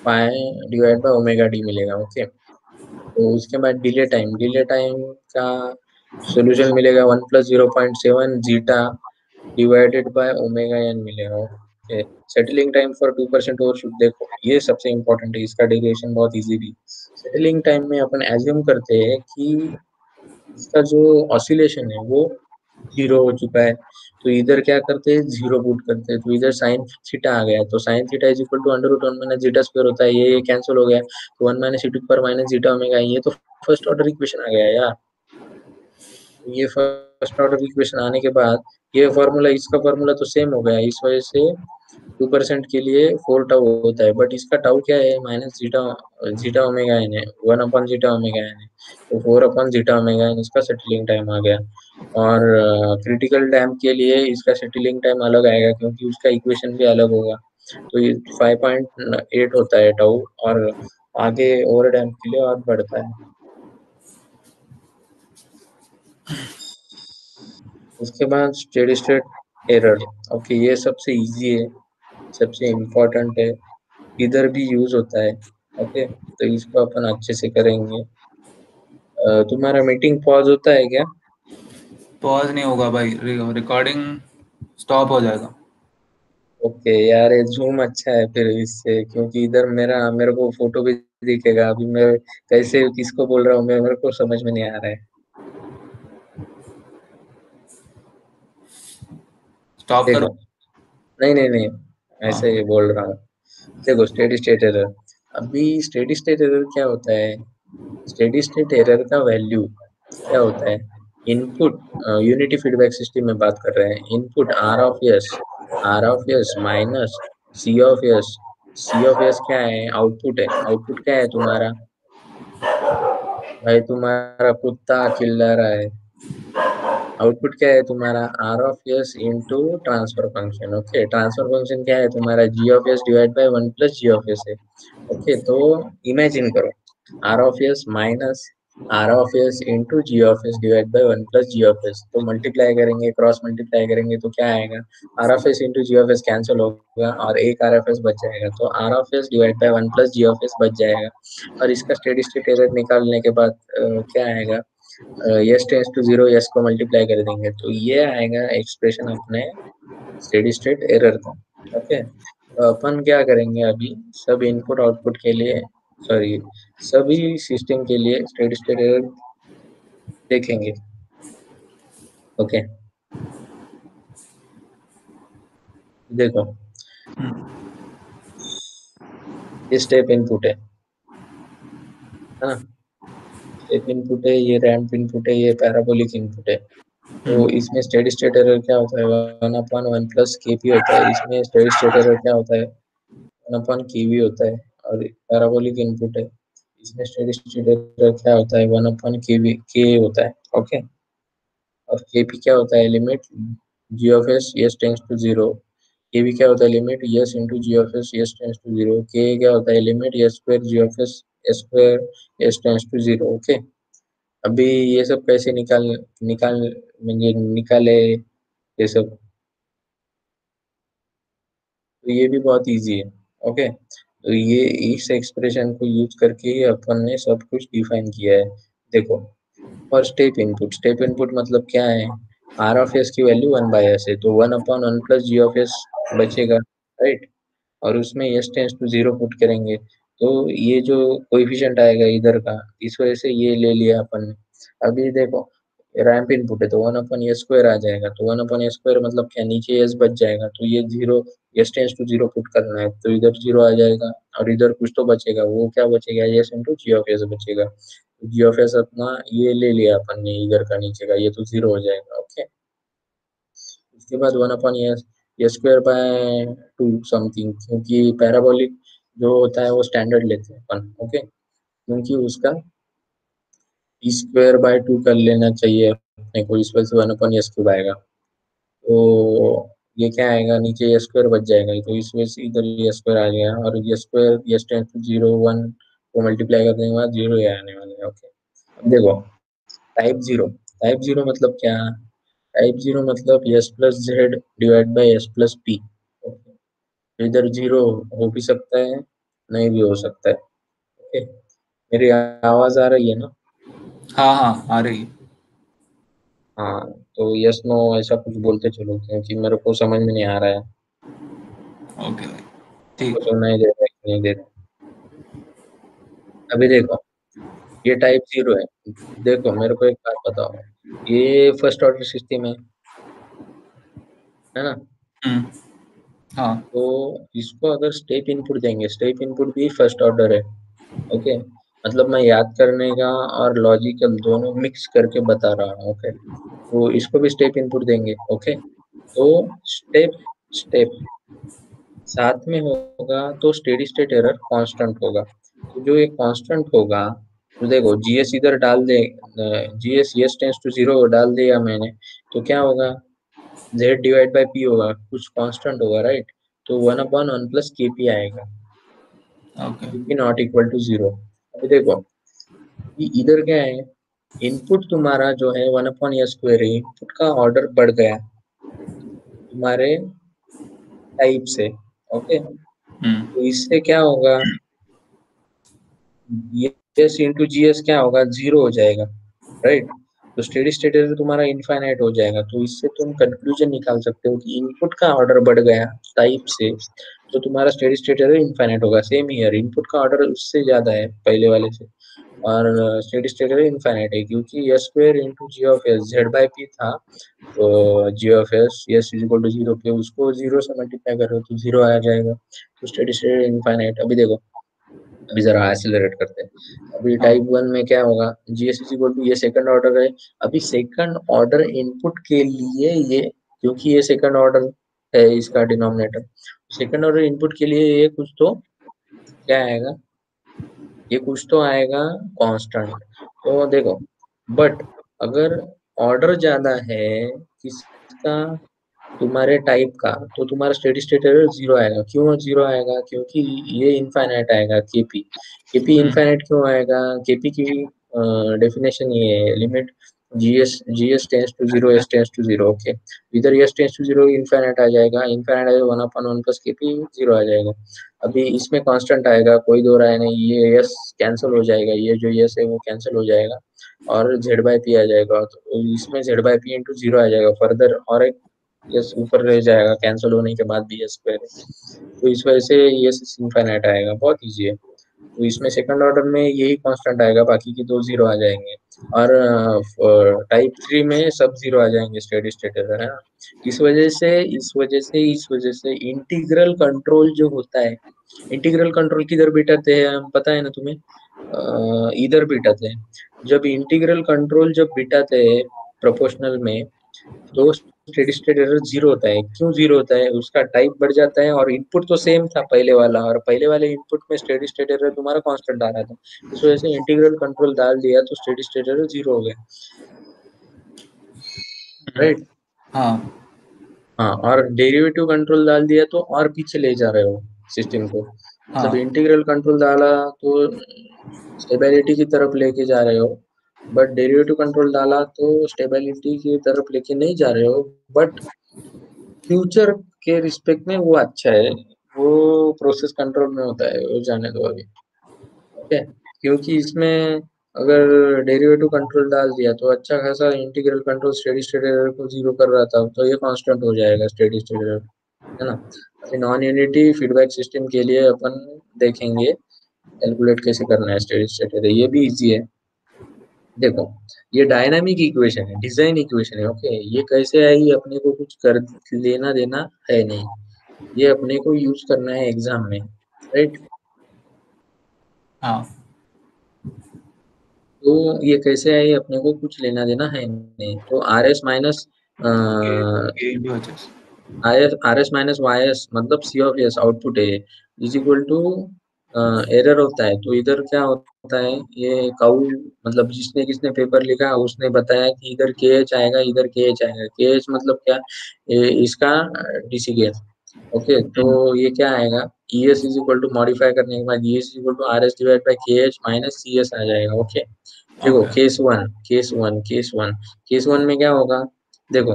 pi divide by omega D मिलेगा। ओके, तो उसके बाद डिले टाइम का सॉल्यूशन मिलेगा 1 plus 0.7 zeta divided by omega N मिलेगा। Okay, settling time for 2% overshoot, देखो ये सबसे इंपॉर्टेंट है, इसका डेरिवेशन बहुत इजी भी। सेटलिंग टाइम में अपन एज्यूम करते हैं कि इसका जो ऑसिलेशन है वो 0 हो चुका है, तो इधर क्या करते हैं, 0 पुट करते हैं, तो इधर साइन थीटा आ गया, तो sine theta is equal to under root 1 minus zeta square होता है, ये कैंसिल हो गया, तो 1 minus E to power minus zeta omega, ये तो फर्स्ट ऑर्डर इक्वेशन आ गया यार। ये फर्स्ट ऑर्डर इक्वेशन आने के बाद ये फार्मूला, इसका फार्मूला तो सेम हो गया, इस वजह से 2% के लिए 4 टाउ होता है, बट इसका टाउ क्या है, minus zeta zeta omega N है, 1 अपॉन जीटा ओमेगा एन है, तो 4 अपॉन जीटा ओमेगा एन इसका सेटलिंग टाइम आ गया। और क्रिटिकल डैम्प के लिए इसका सेटलिंग टाइम अलग आएगा, क्योंकि उसका इक्वेशन भी अलग होगा, तो ये 5.8 होता है टाउ, और आगे ओवर डैम्प के लिए और बढ़ता है। उसके बाद स्टेडी स्टेट एरर। ओके, ये सबसे इजी है, सबसे इम्पोर्टेंट है, इधर भी यूज होता है। ओके, तो इसको अपन अच्छे से करेंगे। तुम्हारा मीटिंग पॉज होता है क्या? पॉज नहीं होगा भाई, रिकॉर्डिंग स्टॉप हो जाएगा। ओके यार, ये जूम अच्छा है फिर इससे, क्योंकि इधर मेरे को फोटो भी दिखेगा, अभी मैं कैसे किसको बोल रहा हूँ मैं, मेरे को समझ में नहीं आ रहा है। स्टॉप करो। देखो, नहीं नहीं नहीं, ऐसे हाँ। ही बोल रहा हूँ। देखो स्टेडी स्टेट एरर, अभी स्टेडी स्टेट एरर क्या होता है, स्टेडी स्टेट एरर का वैल्यू क्या होता है, इनपुट यूनिटी फीडबैक सिस्टम में बात कर रहे हैं, input R of S minus C of s. C of s क्या है, आउटपुट है, आउटपुट क्या है तुम्हारा, भाई तुम्हारा कुत्ता चिल्ला रहा है। आउटपुट क्या है तुम्हारा R of S into transfer function. Okay, transfer function क्या है तुम्हारा G of S divide by one plus G of S है। ओके, तो इमेजिन करो R of S minus R of S into G of S divide by one plus G of S, तो multiply करेंगे, cross multiply करेंगे तो क्या आएगा, R of S into G of S cancel होगा और एक आर ऑफ एस बच जाएगा, तो R of S divide by one plus G of s बच जाएगा। और इसका स्टेडी स्टेट एरर निकालने के बाद क्या आएगा, s tends to zero, s को मल्टीप्लाई कर देंगे तो ये आएगा एक्सप्रेशन अपने स्टेडी स्टेट एरर का। ओके, तो अपन क्या करेंगे अभी, सब इनपुट आउटपुट के लिए, सॉरी, सभी सिस्टम के लिए स्टेडी स्टेट एरर देखेंगे। ओके, देखो ये स्टेप इनपुट है ना, स्टेप इनपुट है, ये रैंप इनपुट है, ये पैराबोलिक इनपुट है। तो इसमें स्टेडी स्टेट एरर क्या होता है, वन अपॉन वन प्लस के पी होता है। इसमें स्टेडी स्टेट एरर क्या होता है, वन अपॉन के वी होता है। और पैराबोलिक इनपुट है, इसमें स्टेडी स्टेट एरर क्या होता है, वन अपॉन के वी के होता है। ओके, और के पी क्या होता है, limit G of S s tends to zero. K v क्या होता है, limit s into G of S s tends to zero. K क्या होता है, limit s square G of S s square s tends to zero. Okay, अभी ये सब कैसे निकाल निकाल म्हणजे निकाले ये सब, तो ये भी बहुत इजी है। ओके, तो ये इस एक्सप्रेशन को यूज करके ही अपन ने सब कुछ डिफाइन किया है। देखो, और स्टेप इनपुट मतलब क्या है, आर ऑफ एस की वैल्यू वन बाय एस है, तो one upon one plus G of s बचेगा, राइट। और उसमें s tends to zero put करेंगे, तो ये जो कोएफिशिएंट आएगा इधर का, इस वजह से ये ले लिया अपन ने। अभी देखो रैंप इनपुट है तो वन अपन एस स्क्वायर आ जाएगा, तो वन अपन एस स्क्वायर मतलब क्या, नीचे एस बच जाएगा, तो ये zero, S tends to zero put करना है तो इधर जीरो आ जाएगा। और इधर कुछ तो बचेगा, वो क्या बचेगा, s into G of s बचेगा। जी ऑफ एस अपना ये ले लिया अपन ने इधर का, नीचे का ये तो जीरो हो जाएगा। ओके, उसके बाद one upon S s square by two something, क्योंकि पैराबोलिक जो होता है वो स्टैंडर्ड लेते हैं अपन। ओके, क्योंकि उसका टी स्क्वायर बाय टू कर लेना चाहिए अपने को, इस वजह से वन अपॉन एस क्यूब आएगा। तो ये क्या आएगा, नीचे एस स्क्वायर बच जाएगा, तो इस वजह से इधर एस स्क्वायर आ गया, और s square s tends to zero one को मल्टीप्लाई करने के बाद जीरो ही आने वाला है। ओके, अब देखो टाइप जीरो मतलब क्या, टाइप जीरो मतलब S plus Z divide by S plus P. इधर जीरो हो भी सकता है, नहीं भी हो सकता है। ओके, मेरी आवाज आ रही है ना। हाँ हाँ आ रही है। हाँ, तो यस नो ऐसा कुछ बोलते चलो, क्योंकि मेरे को समझ में नहीं आ रहा है ओके भाई, को ठीक। सुनाई दे रहा है कि नहीं दे रहा। अभी देखो ये टाइप जीरो है, देखो मेरे को एक बात बताओ, ये फर्स्ट ऑर्डर सिस्टम है ना, हाँ। तो इसको अगर स्टेप इनपुट देंगे, स्टेप इनपुट भी फर्स्ट ऑर्डर है। ओके, मतलब मैं याद करने का और लॉजिकल दोनों मिक्स करके बता रहा हूँ। ओके, तो इसको भी स्टेप इनपुट देंगे। ओके, तो स्टेप स्टेप साथ में होगा तो स्टेडी स्टेट एरर कांस्टेंट होगा। तो जो ये कांस्टेंट होगा, तो देखो जीएस इधर डाल दे, GS S tends to zero डाल दिया मैंने, तो क्या होगा, जेड डिवाइड बाय पी होगा, कुछ कांस्टेंट होगा, राइट। तो वन अपॉन वन प्लस के पी आएगा, ओके। क्योंकि नॉट इक्वल टू जीरो। अभी देखो कि इधर क्या है, इनपुट तुम्हारा जो है वन अपॉन एस स्क्वायर है, इनपुट का ऑर्डर बढ़ गया तुम्हारे टाइप से। ओके, तो इससे क्या होगा, एस इंटू जी एस क्या होगा, जीरो हो जाएगा, राइट। तो स्टेडी स्टेट एरर तुम्हारा इनफाइनाइट हो जाएगा, तो इससे तुम कंक्लूजन निकाल सकते हो कि इनपुट का ऑर्डर बढ़ गया टाइप से, तो तुम्हारा स्टेडी स्टेट एरर इनफाइनाइट होगा। सेम ईयर इनपुट का ऑर्डर उससे ज्यादा है पहले वाले से, और स्टेडी स्टेट एरर इनफाइनाइट है, क्योंकि S square into G of S Z by P था, तो G of S S is equal to zero पे उसको जीरो से मल्टीप्लाई करो तो जीरो आ जाएगा, तो स्टेडी स्टेट इनफाइनाइट। अभी देखो, अभी जरा एक्सेलरेट करते हैं। अभी हाँ। टाइप वन में क्या होगा, जीएस इज इक्वल टू ये सेकंड ऑर्डर है। अभी सेकंड ऑर्डर इनपुट के लिए ये, क्योंकि ये सेकंड ऑर्डर है इसका डिनोमिनेटर, सेकंड ऑर्डर इनपुट के लिए ये कुछ तो क्या आएगा, ये कुछ तो आएगा कांस्टेंट। तो देखो, बट अगर ऑर्डर ज्यादा है किसका, तुम्हारे टाइप का, तो तुम्हारा स्टेडी स्टेट एरर जीरो आएगा। क्यों जीरो आएगा? क्योंकि ये इनफाइनाइट आएगा केपी। केपी हम्म इनफाइनाइट क्यों आएगा? केपी की डेफिनेशन ये है, limit GS tends to zero, S tends to zero. Okay, इधर S tends to zero infinite आ जाएगा, इनफाइनाइट आएगा 1/1 प्लस केपी, जीरो आ जाएगा। अभी इसमें कांस्टेंट आएगा, कोई दो राय नहीं, ये यस कैंसिल हो जाएगा, ये जो यस है वो कैंसिल हो जाएगा, और जेड बाई पी आ जाएगा। तो इसमें Z by P into zero आ जाएगा फर्दर, और एक यस ऊपर रह जाएगा कैंसिल होने के बाद भी यस स्क्वायर। तो इस वजह से यस इनफाइनाइट आएगा, बहुत इजी है। तो इसमें सेकंड ऑर्डर में यही कांस्टेंट आएगा, बाकी के दो जीरो आ जाएंगे। और टाइप थ्री में सब जीरो आ जाएंगे, स्टेडी स्टेट एरर है ना। इस वजह से इंटीग्रल कंट्रोल जो होता है, इंटीग्रल कंट्रोल किधर बिठाते हैं हम, पता है ना तुम्हें? इधर बिठाते हैं। जब इंटीग्रल कंट्रोल जब बिठाते हैं प्रोपोर्शनल में, तो स्टेडी स्टेट एरर जीरो होता है। क्यों जीरो होता है? उसका टाइप बढ़ जाता है, और इनपुट तो सेम था पहले वाला, और पहले वाले इनपुट में स्टेडी स्टेट एरर तुम्हारा कांस्टेंट आ रहा था। इस वजह से इंटीग्रल कंट्रोल डाल दिया तो स्टेडी स्टेट एरर जीरो हो गया। हम्म, राइट। हाँ हाँ, और डेरिवेटिव कंट्रोल डाल दिया तो और पीछे ले जा रहे हो सिस्टम को। मतलब हाँ इंटीग्रल कंट्रोल डाला तो स्टेबिलिटी की तरफ लेके जा रहे हो, बट डेरिवेटिव कंट्रोल डाला तो स्टेबिलिटी की तरफ लेके नहीं जा रहे हो। बट फ्यूचर के रिस्पेक्ट में वो अच्छा है, वो प्रोसेस कंट्रोल में होता है, वो जाने दो अभी। ओके, क्योंकि इसमें अगर डेरिवेटिव कंट्रोल डाल दिया तो अच्छा खासा integral control steady state error को जीरो कर रहा था, तो ये कांस्टेंट हो जाएगा स्टेडी स्टेट एरर, है ना। अभी नॉन यूनिटी फीडबैक सिस्टम के लिए अपन देखेंगे कैलकुलेट कैसे करना है स्टेडी स्टेट एरर, ये भी इजी है। देखो, ये डायनामिक इक्वेशन है, डिजाइन इक्वेशन है। ओके, ये कैसे आई अपने को कुछ कर लेना देना है नहीं, ये अपने को यूज करना है एग्जाम में, राइट। हाँ तो ये कैसे आई अपने को कुछ लेना देना है नहीं। तो R s minus K into H s. R s minus Y s मतलब सी ऑफ एस आउटपुट है, इज इक्वल टू एरर होता है। तो इधर क्या होता है, ये काउ मतलब जिसने किसने पेपर लिखा उसने बताया कि इधर के एच आएगा, इधर के एच आएगा। के एच मतलब क्या, इसका डीसी गेन। ओके, तो हम्म, ये क्या आएगा, E s is equal to modify करने के बाद E s is equal to R s divide by K H minus C s आ जाएगा। ओके, देखो ओके। केस वन में क्या होगा, देखो,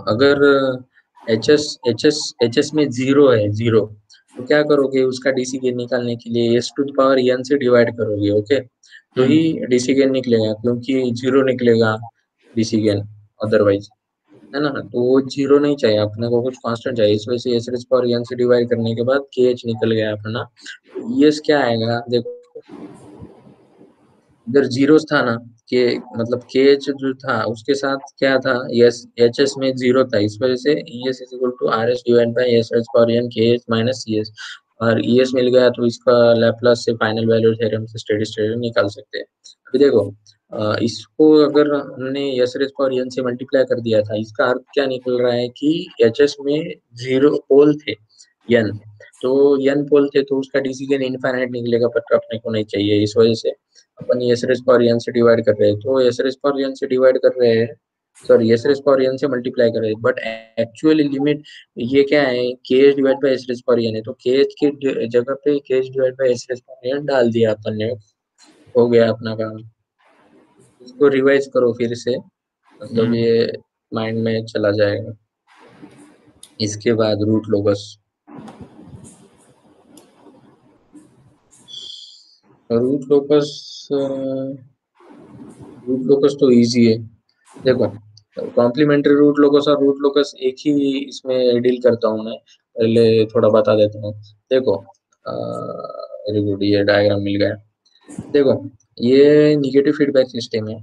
अगर एच एस में जीरो है, जीरो, तो क्या करोगे उसका डीसी गेन निकालने के लिए s to the power n से डिवाइड करोगे। ओके, तो ही हम्म डीसी गेन निकलेगा, क्योंकि जीरो निकलेगा डीसी गेन अदरवाइज, है ना। तो वो जीरो नहीं चाहिए अपने को, कुछ कांस्टेंट चाहिए। इस वजह से एस रेज पावर एन से डिवाइड करने के बाद के एच निकल गया अपना। तो ईएस क्या आएगा, देखो, इधर जीरोस था ना, के मतलब के एच जो था उसके साथ क्या था, एस एच एस में जीरो था। इस वजह से E s is equal to R s divide by s H power n K H minus C s. और ई एस मिल गया तो इसका लैपलास से फाइनल वैल्यू थ्योरम से स्टेडी स्टेट निकाल सकते हैं। अभी देखो, इसको अगर हमने एस एच पावर एन से मल्टीप्लाई कर दिया था, इसका अर्थ क्या निकल रहा है कि एच एस में जीरो पोल थे, एन, तो एन पोल थे तो उसका डीसी गेन इनफाइनाइट निकलेगा, पर अपने को नहीं चाहिए। इस वजह से अपन एस रेस पावर एन से डिवाइड कर रहे हैं, तो एस रेस पावर एन से डिवाइड कर रहे हैं, sorry s raise power n से मल्टीप्लाई कर रहे हैं, बट एक्चुअली लिमिट ये क्या है, K H divide by s raise power n है, तो के एच की जगह पे K H divide by s raise power n डाल दिया अपन ने, हो गया अपना काम। इसको रिवाइज करो फिर से, मतलब हम्म, ये माइंड में चला जाएगा। इसके बाद रूट लो बस, रूट लोकस, रूट लोकस तो इजी है। देखो, कॉम्प्लीमेंट्री रूट लोकस और रूट लोकस एक ही इसमें डील करता हूँ मैं, पहले थोड़ा बता देता हूँ। देखो, वेरी गुड, ये डायग्राम मिल गया। देखो, ये निगेटिव फीडबैक सिस्टम है।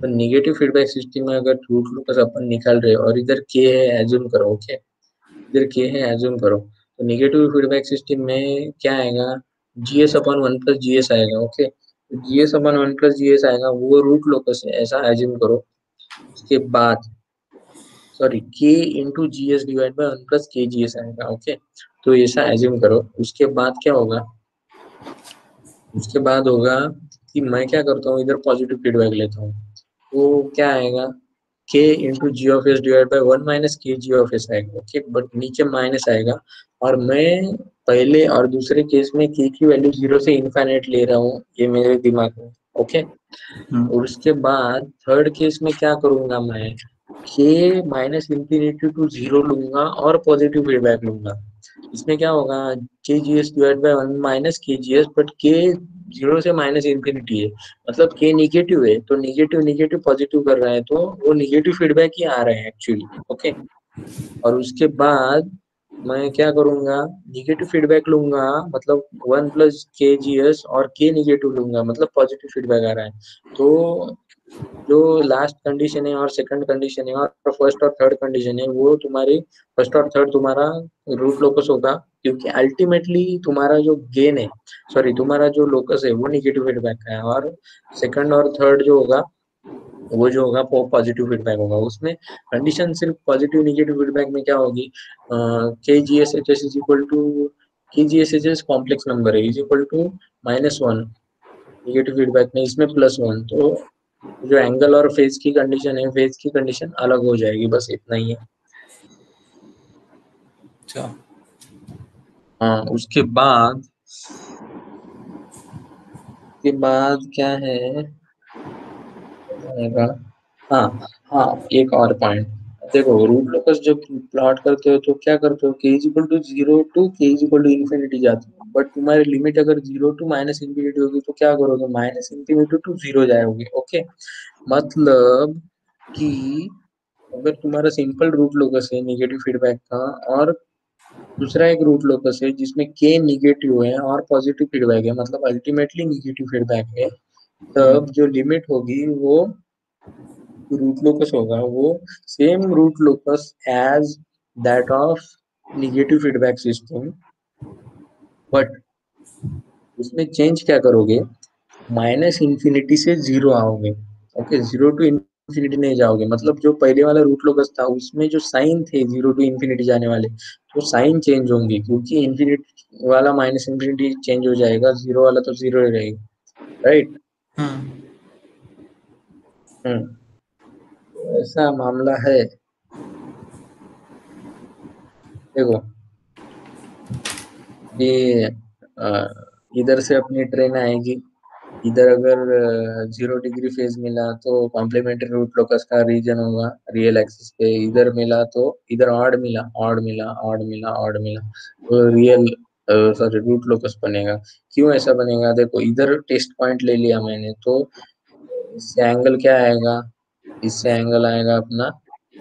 तो निगेटिव फीडबैक सिस्टम में अगर रूट लोकस अपन निकाल रहे हो और इधर के है एज्यूम करो, ओके, इधर के है एज्यूम करो, तो निगेटिव फीडबैक सिस्टम में क्या आएगा, जीएस अपन वन प्लस जीएस आएगा। ओके, तो जीएस अपन वन प्लस जीएस आएगा, वो रूट लोकस है ऐसा एज्यूम करो। उसके बाद सॉरी, के into G S divide by one plus के जी एस आएगा। ओके, तो ऐसा एज्यूम करो। उसके बाद क्या होगा, उसके बाद होगा कि मैं क्या करता हूँ, इधर पॉजिटिव फीडबैक लेता हूँ, वो क्या आएगा, k into G of S divide by 1 - k g of s आएगा। ओके, बट नीचे माइनस आएगा, और मैं पहले और दूसरे केस में k की वैल्यू 0 से इनफाइनाइट ले रहा हूँ, ये मेरे दिमाग में। ओके, और उसके बाद थर्ड केस में क्या करूंगा मैं, k माइनस इंफिनिटी टू 0 लूंगा और पॉजिटिव फीडबैक लूंगा। इसमें क्या होगा, के जी एस डिवाइड बाई 1 - के जी एस, बट के 0 से माइनस इंफिनिटी है, मतलब के निगेटिव है, तो निगेटिव निगेटिव पॉजिटिव कर रहा है, तो वो निगेटिव फीडबैक ही आ रहे हैं एक्चुअली। ओके, और उसके बाद मैं क्या करूंगा, निगेटिव फीडबैक लूंगा, मतलब 1 + के जी एस, और के निगेटिव लूंगा, मतलब पॉजिटिव फीडबैक आ रहा है। तो जो लास्ट कंडीशन है और सेकंड कंडीशन है और फर्स्ट और थर्ड कंडीशन है, वो तुम्हारी फर्स्ट और थर्ड तुम्हारा रूट लोकस होगा, क्योंकि अल्टीमेटली तुम्हारा जो गेन है, सॉरी तुम्हारा जो लोकस है वो निगेटिव फीडबैक का है, और सेकंड और थर्ड जो होगा वो जो होगा वो पॉजिटिव फीडबैक होगा। उसमें कंडीशन सिर्फ पॉजिटिव निगेटिव फीडबैक में क्या होगी, K G S H S is equal to, K G S H S complex number है, is equal to -1, negative feedback में इसमें +1, तो जो एंगल और फेज की कंडीशन है, फेज की कंडीशन अलग हो जाएगी, बस इतना ही है। अच्छा। हाँ, उसके बाद क्या है आएगा, हाँ हाँ, एक और पॉइंट। देखो, रूट लोकस जब प्लॉट करते हो तो क्या करते हो, के इज इक्वल टू 0 टू के इज इक्वल टू इन्फिनिटी जाते हो, बट तुम्हारी लिमिट अगर 0 टू माइनस इंफिनिटी होगी तो क्या करोगे, माइनस इंफिनिटी टू 0 जाओगे। ओके, मतलब कि अगर तुम्हारा सिंपल रूट लोकस है निगेटिव फीडबैक का, और दूसरा एक रूट लोकस है जिसमें के निगेटिव है और पॉजिटिव फीडबैक है, मतलब अल्टीमेटली निगेटिव फीडबैक है, तब जो लिमिट होगी वो रूट लोकस होगा, वो same root locus as that of negative feedback system, but उसमें चेंज क्या करोगे, माइनस इंफिनिटी से 0 आओगे। ओके, 0 टू इंफिनिटी नहीं जाओगे, मतलब जो पहले वाला रूट लोकस था उसमें जो साइन थे 0 टू इंफिनिटी जाने वाले, तो साइन चेंज होंगे, क्योंकि इंफिनिटी वाला माइनस इंफिनिटी चेंज हो जाएगा, 0 वाला तो 0 ही रहेगा, राइट। तो ऐसा मामला है। देखो, ये इधर से अपनी ट्रेन आएगी, इधर अगर 0 डिग्री फेज मिला तो कॉम्प्लीमेंट्री रूट लोकस का रीजन होगा रियल एक्सिस पे, इधर मिला तो इधर ऑड मिला, ऑड मिला, ऑड मिला, ऑड मिला, तो रियल, सॉरी, रूट लोकस बनेगा। क्यों ऐसा बनेगा, देखो इधर टेस्ट पॉइंट ले लिया मैंने, तो इससे एंगल क्या आएगा, इससे एंगल आएगा अपना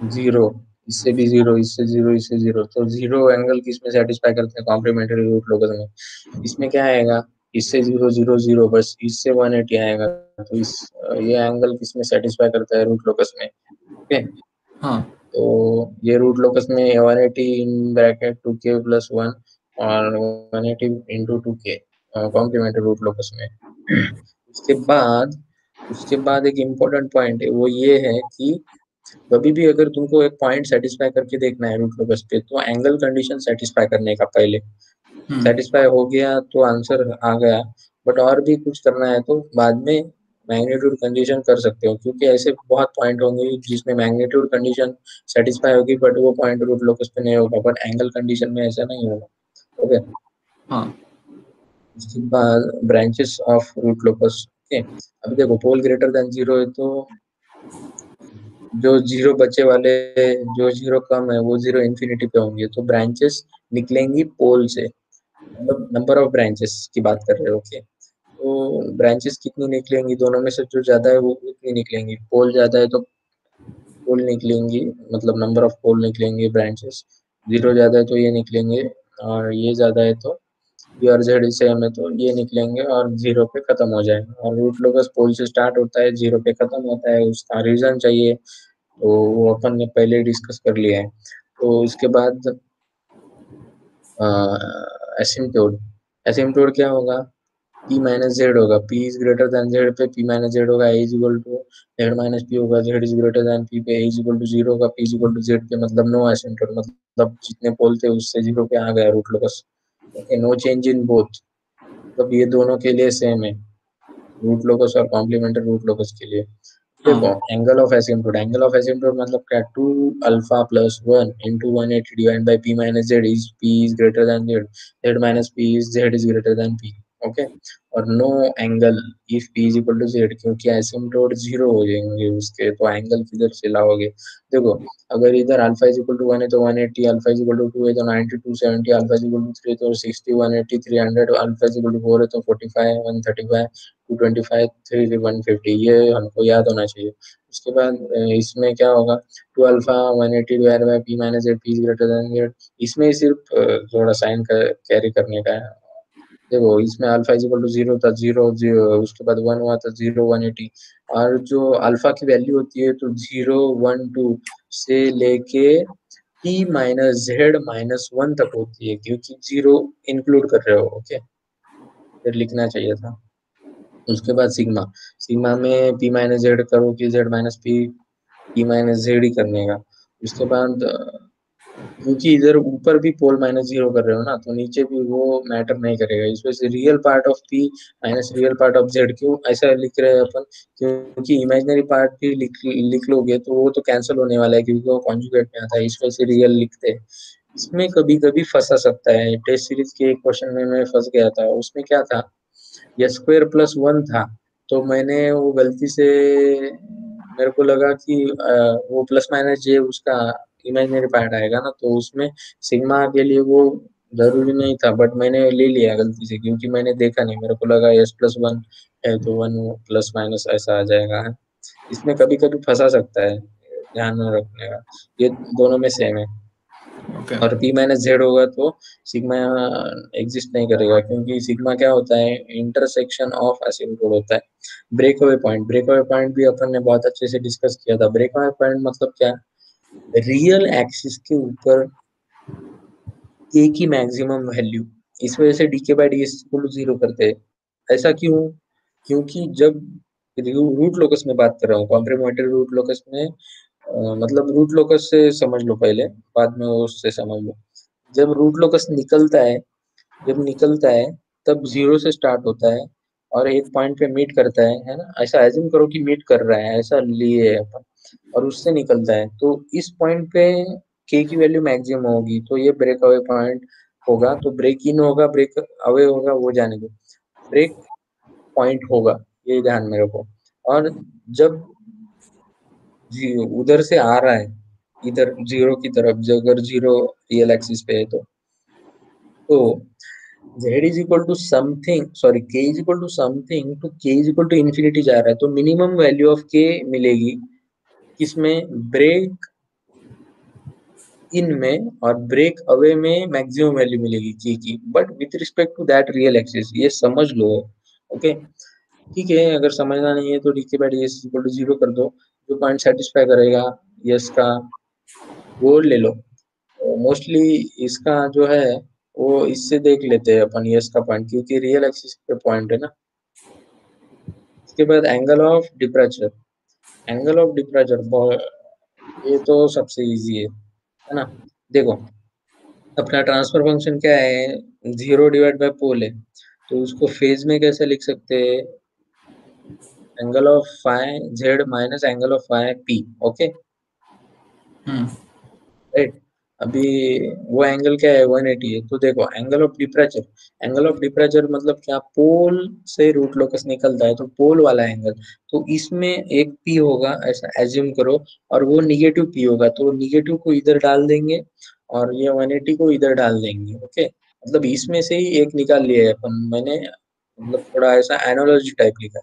0, इससे भी 0, इससे 0, इससे 0, तो 0 एंगल किस में सेटिस्फाई करते हैं, कॉम्प्लीमेंट्री रूट लोकस में। इसमें क्या आएगा, इससे 0 0 0, बस इससे 180 आएगा, तो इस ये एंगल किस में सेटिस्फाई करता है, रूट लोकस में। ओके, हाँ। तो ये रूट लोकस में 180 इन ब्रैकेट 2k+1 और 180 into 2k complementary root locus में। उसके बाद उसके बाद एक इम्पोर्टेंट पॉइंट है, वो ये है कि कभी भी अगर तुमको एक पॉइंट सेटिस्फाई करके देखना है रूट लोकस पे, तो एंगल कंडीशन सेटिस्फाई करने का पहले सेटिस्फाई हो गया तो आंसर आ गया, बट और भी कुछ करना है तो बाद में मैग्नीट्यूड कंडीशन कर सकते हो, क्योंकि ऐसे बहुत पॉइंट होंगे जिसमें मैग्नीट्यूड कंडीशन सेटिस्फाई होगी बट वो पॉइंट रूट लोकस पे नहीं होगा, बट एंगल कंडीशन में ऐसा नहीं होगा। ओके, हाँ। उसके बाद branches of root locus. Okay, अभी देखो पोल ग्रेटर देन 0 है, तो जो 0 बचे वाले, जो 0 कम है वो 0 इंफिनिटी पे होंगे, तो ब्रांचेस निकलेंगी पोल से, मतलब नंबर ऑफ ब्रांचेस की बात कर रहे हो। ओके, तो ब्रांचेस कितनी निकलेंगी, दोनों में से जो ज्यादा है वो उतनी निकलेंगी, पोल ज्यादा है तो पोल निकलेंगी, मतलब नंबर ऑफ पोल निकलेंगे ब्रांचेस, 0 ज्यादा है तो ये निकलेंगे, और ये ज्यादा है तो ये, और जेड सेम है तो ये निकलेंगे, और 0 पे खत्म हो जाएगा। और रूट लोकस पोल से स्टार्ट होता है, 0 पे खत्म होता है, उसका रीजन चाहिए तो वो अपन ने पहले डिस्कस कर लिया है। तो उसके बाद एसिम्प्टोड, एसिम्प्टोड क्या होगा, पी माइनस जेड होगा, P is greater than Z पे पी माइनस जेड होगा, A is equal to Z minus P होगा, Z is greater than P पे ए इज इक्वल टू 0 होगा, P is equal to Z पे, मतलब no एसिम्प्टोड, मतलब जितने पोल थे उससे 0 पे आ गया root locus. Okay, no change in both, मतलब ये दोनों के लिए सेम है, रूट लोकस और कॉम्प्लीमेंट्री रूट लोकस के लिए। देखो हाँ एंगल ऑफ एसिम्प्टोट मतलब क्या, 2α+1 into 180 divided by p minus z is p is greater than z, z minus p is z is greater than p, okay. और no angle if p is equal to z, क्योंकि asymptote zero हो जाएंगे उसके, तो angle किधर से लाओगे। देखो अगर इधर अल्फा इज इक्वल टू 1 है तो 180, अल्फा इज इक्वल टू 2 है तो 90, 270, अल्फा इज इक्वल टू 3 तो 60, 180, 300, अल्फा इज इक्वल टू 4 है तो 45, 135, 225, 3 150, ये हमको याद होना चाहिए। उसके बाद इसमें क्या होगा, 2α 180 divide by P minus Z, P greater than Z. इसमें सिर्फ थोड़ा साइन का कैरी करने का है। देखो इसमें alpha is equal to zero था, जीरो जीरो, उसके बाद वन हुआ था, 0 180। और जो अल्फा की वैल्यू होती है तो 0 1 2 से लेके टी माइनस जेड -1 तक होती है, क्योंकि जीरो इंक्लूड कर रहे हो, ओके। फिर लिखना चाहिए था। उसके बाद सिग्मा, सिग्मा में पी माइनस जेड करो कि Z minus P, P minus Z ही करने का। उसके बाद क्योंकि इधर ऊपर भी पोल -0 कर रहे हो ना, तो नीचे भी वो मैटर नहीं करेगा। इस वजह से real part of P minus real part of Z, क्यों ऐसा लिख रहे हैं अपन, क्योंकि इमेजिनरी पार्ट भी लिख लोगे तो वो तो कैंसिल होने वाला है, क्योंकि वो कॉन्जुगेट में आता है, इस वजह से रियल लिखते हैं। इसमें कभी कभी फंसा सकता है, टेस्ट सीरीज के एक क्वेश्चन में मैं फंस गया था। उसमें क्या था, x² + 1 था, तो मैंने वो गलती से, मेरे को लगा कि वो प्लस माइनस जे उसका इमेजिनरी पार्ट आएगा ना, तो उसमें सिग्मा के लिए वो जरूरी नहीं था, बट मैंने ले लिया गलती से, क्योंकि मैंने देखा नहीं, मेरे को लगा s+1 है तो 1 प्लस माइनस ऐसा आ जाएगा। इसमें कभी कभी फंसा सकता है, ध्यान में रखने का। ये दोनों में सेम है। ओके। और पी माइनस जेड होगा तो सिग्मा एग्जिस्ट नहीं करेगा, क्योंकि सिग्मा क्या होता है, इंटरसेक्शन ऑफ एसिम्प्टोट होता है। Break away point, break away point भी अपन ने बहुत अच्छे से डिस्कस किया था। ब्रेक अवे पॉइंट मतलब क्या, रियल एक्सिस के ऊपर ए की मैक्सिमम वैल्यू। इस वजह से d k by d equal to zero करते हैं। ऐसा क्यों, क्योंकि जब रूट लोकस में बात कर रहा हूँ, कॉम्प्लीमेंट्री रूट लोकस में, मतलब रूट लोकस से समझ लो पहले, बाद में उससे समझ लो। जब रूट लोकस निकलता है, जब निकलता है तब जीरो से स्टार्ट होता है और एक पॉइंट पे मीट करता है ना, ऐसा एज्यूम करो कि मीट कर रहा है, ऐसा लिए अपन, और उससे निकलता है, तो इस पॉइंट पे के की वैल्यू मैक्सिमम होगी, तो ये ब्रेक अवे पॉइंट होगा। तो ब्रेक इन होगा, ब्रेक अवे होगा, वो जाने दो, ब्रेक पॉइंट होगा, ये ध्यान में रखो। और जब जी उधर से आ रहा है, इधर जीरो की तरफ, जो अगर जीरो रियल एक्सिस पे है तो z is equal to something, sorry k is equal to something to k is equal to infinity जा रहा है, तो मिनिमम वैल्यू ऑफ k मिलेगी किसमें, ब्रेक इन में, और ब्रेक अवे में मैक्सिमम वैल्यू मिलेगी k की, but with respect to that real axis, ये समझ लो, ओके। ठीक है, अगर समझना नहीं है तो d K by d s equal to zero कर दो, जो पॉइंट सेटिस्फाई करेगा यस का वो ले लो। मोस्टली इसका जो है वो इससे देख लेते हैं अपन यस का पॉइंट, क्योंकि रियल एक्सिस पे पॉइंट है ना। इसके बाद angle of departure, angle of डिपरेचर ये तो सबसे इजी है ना। देखो अपना ट्रांसफर फंक्शन क्या है, जीरो डिवाइड बाय पोल है, तो उसको फेज में कैसे लिख सकते हैं, angle of phi z minus angle of phi p, okay hmm. Right. अभी वो एंगल क्या है, 180 है, तो देखो angle of departure, angle of departure मतलब क्या, पोल से रूट लोकस निकलता है तो पोल वाला एंगल, तो इसमें एक पी होगा ऐसा एज्यूम करो, और वो निगेटिव पी होगा, तो निगेटिव को इधर डाल देंगे और ये 180 को इधर डाल देंगे, ओके। मतलब इसमें से ही एक निकाल लिया है अपन, मैंने मतलब थोड़ा ऐसा एनालॉजी टाइप लिखा,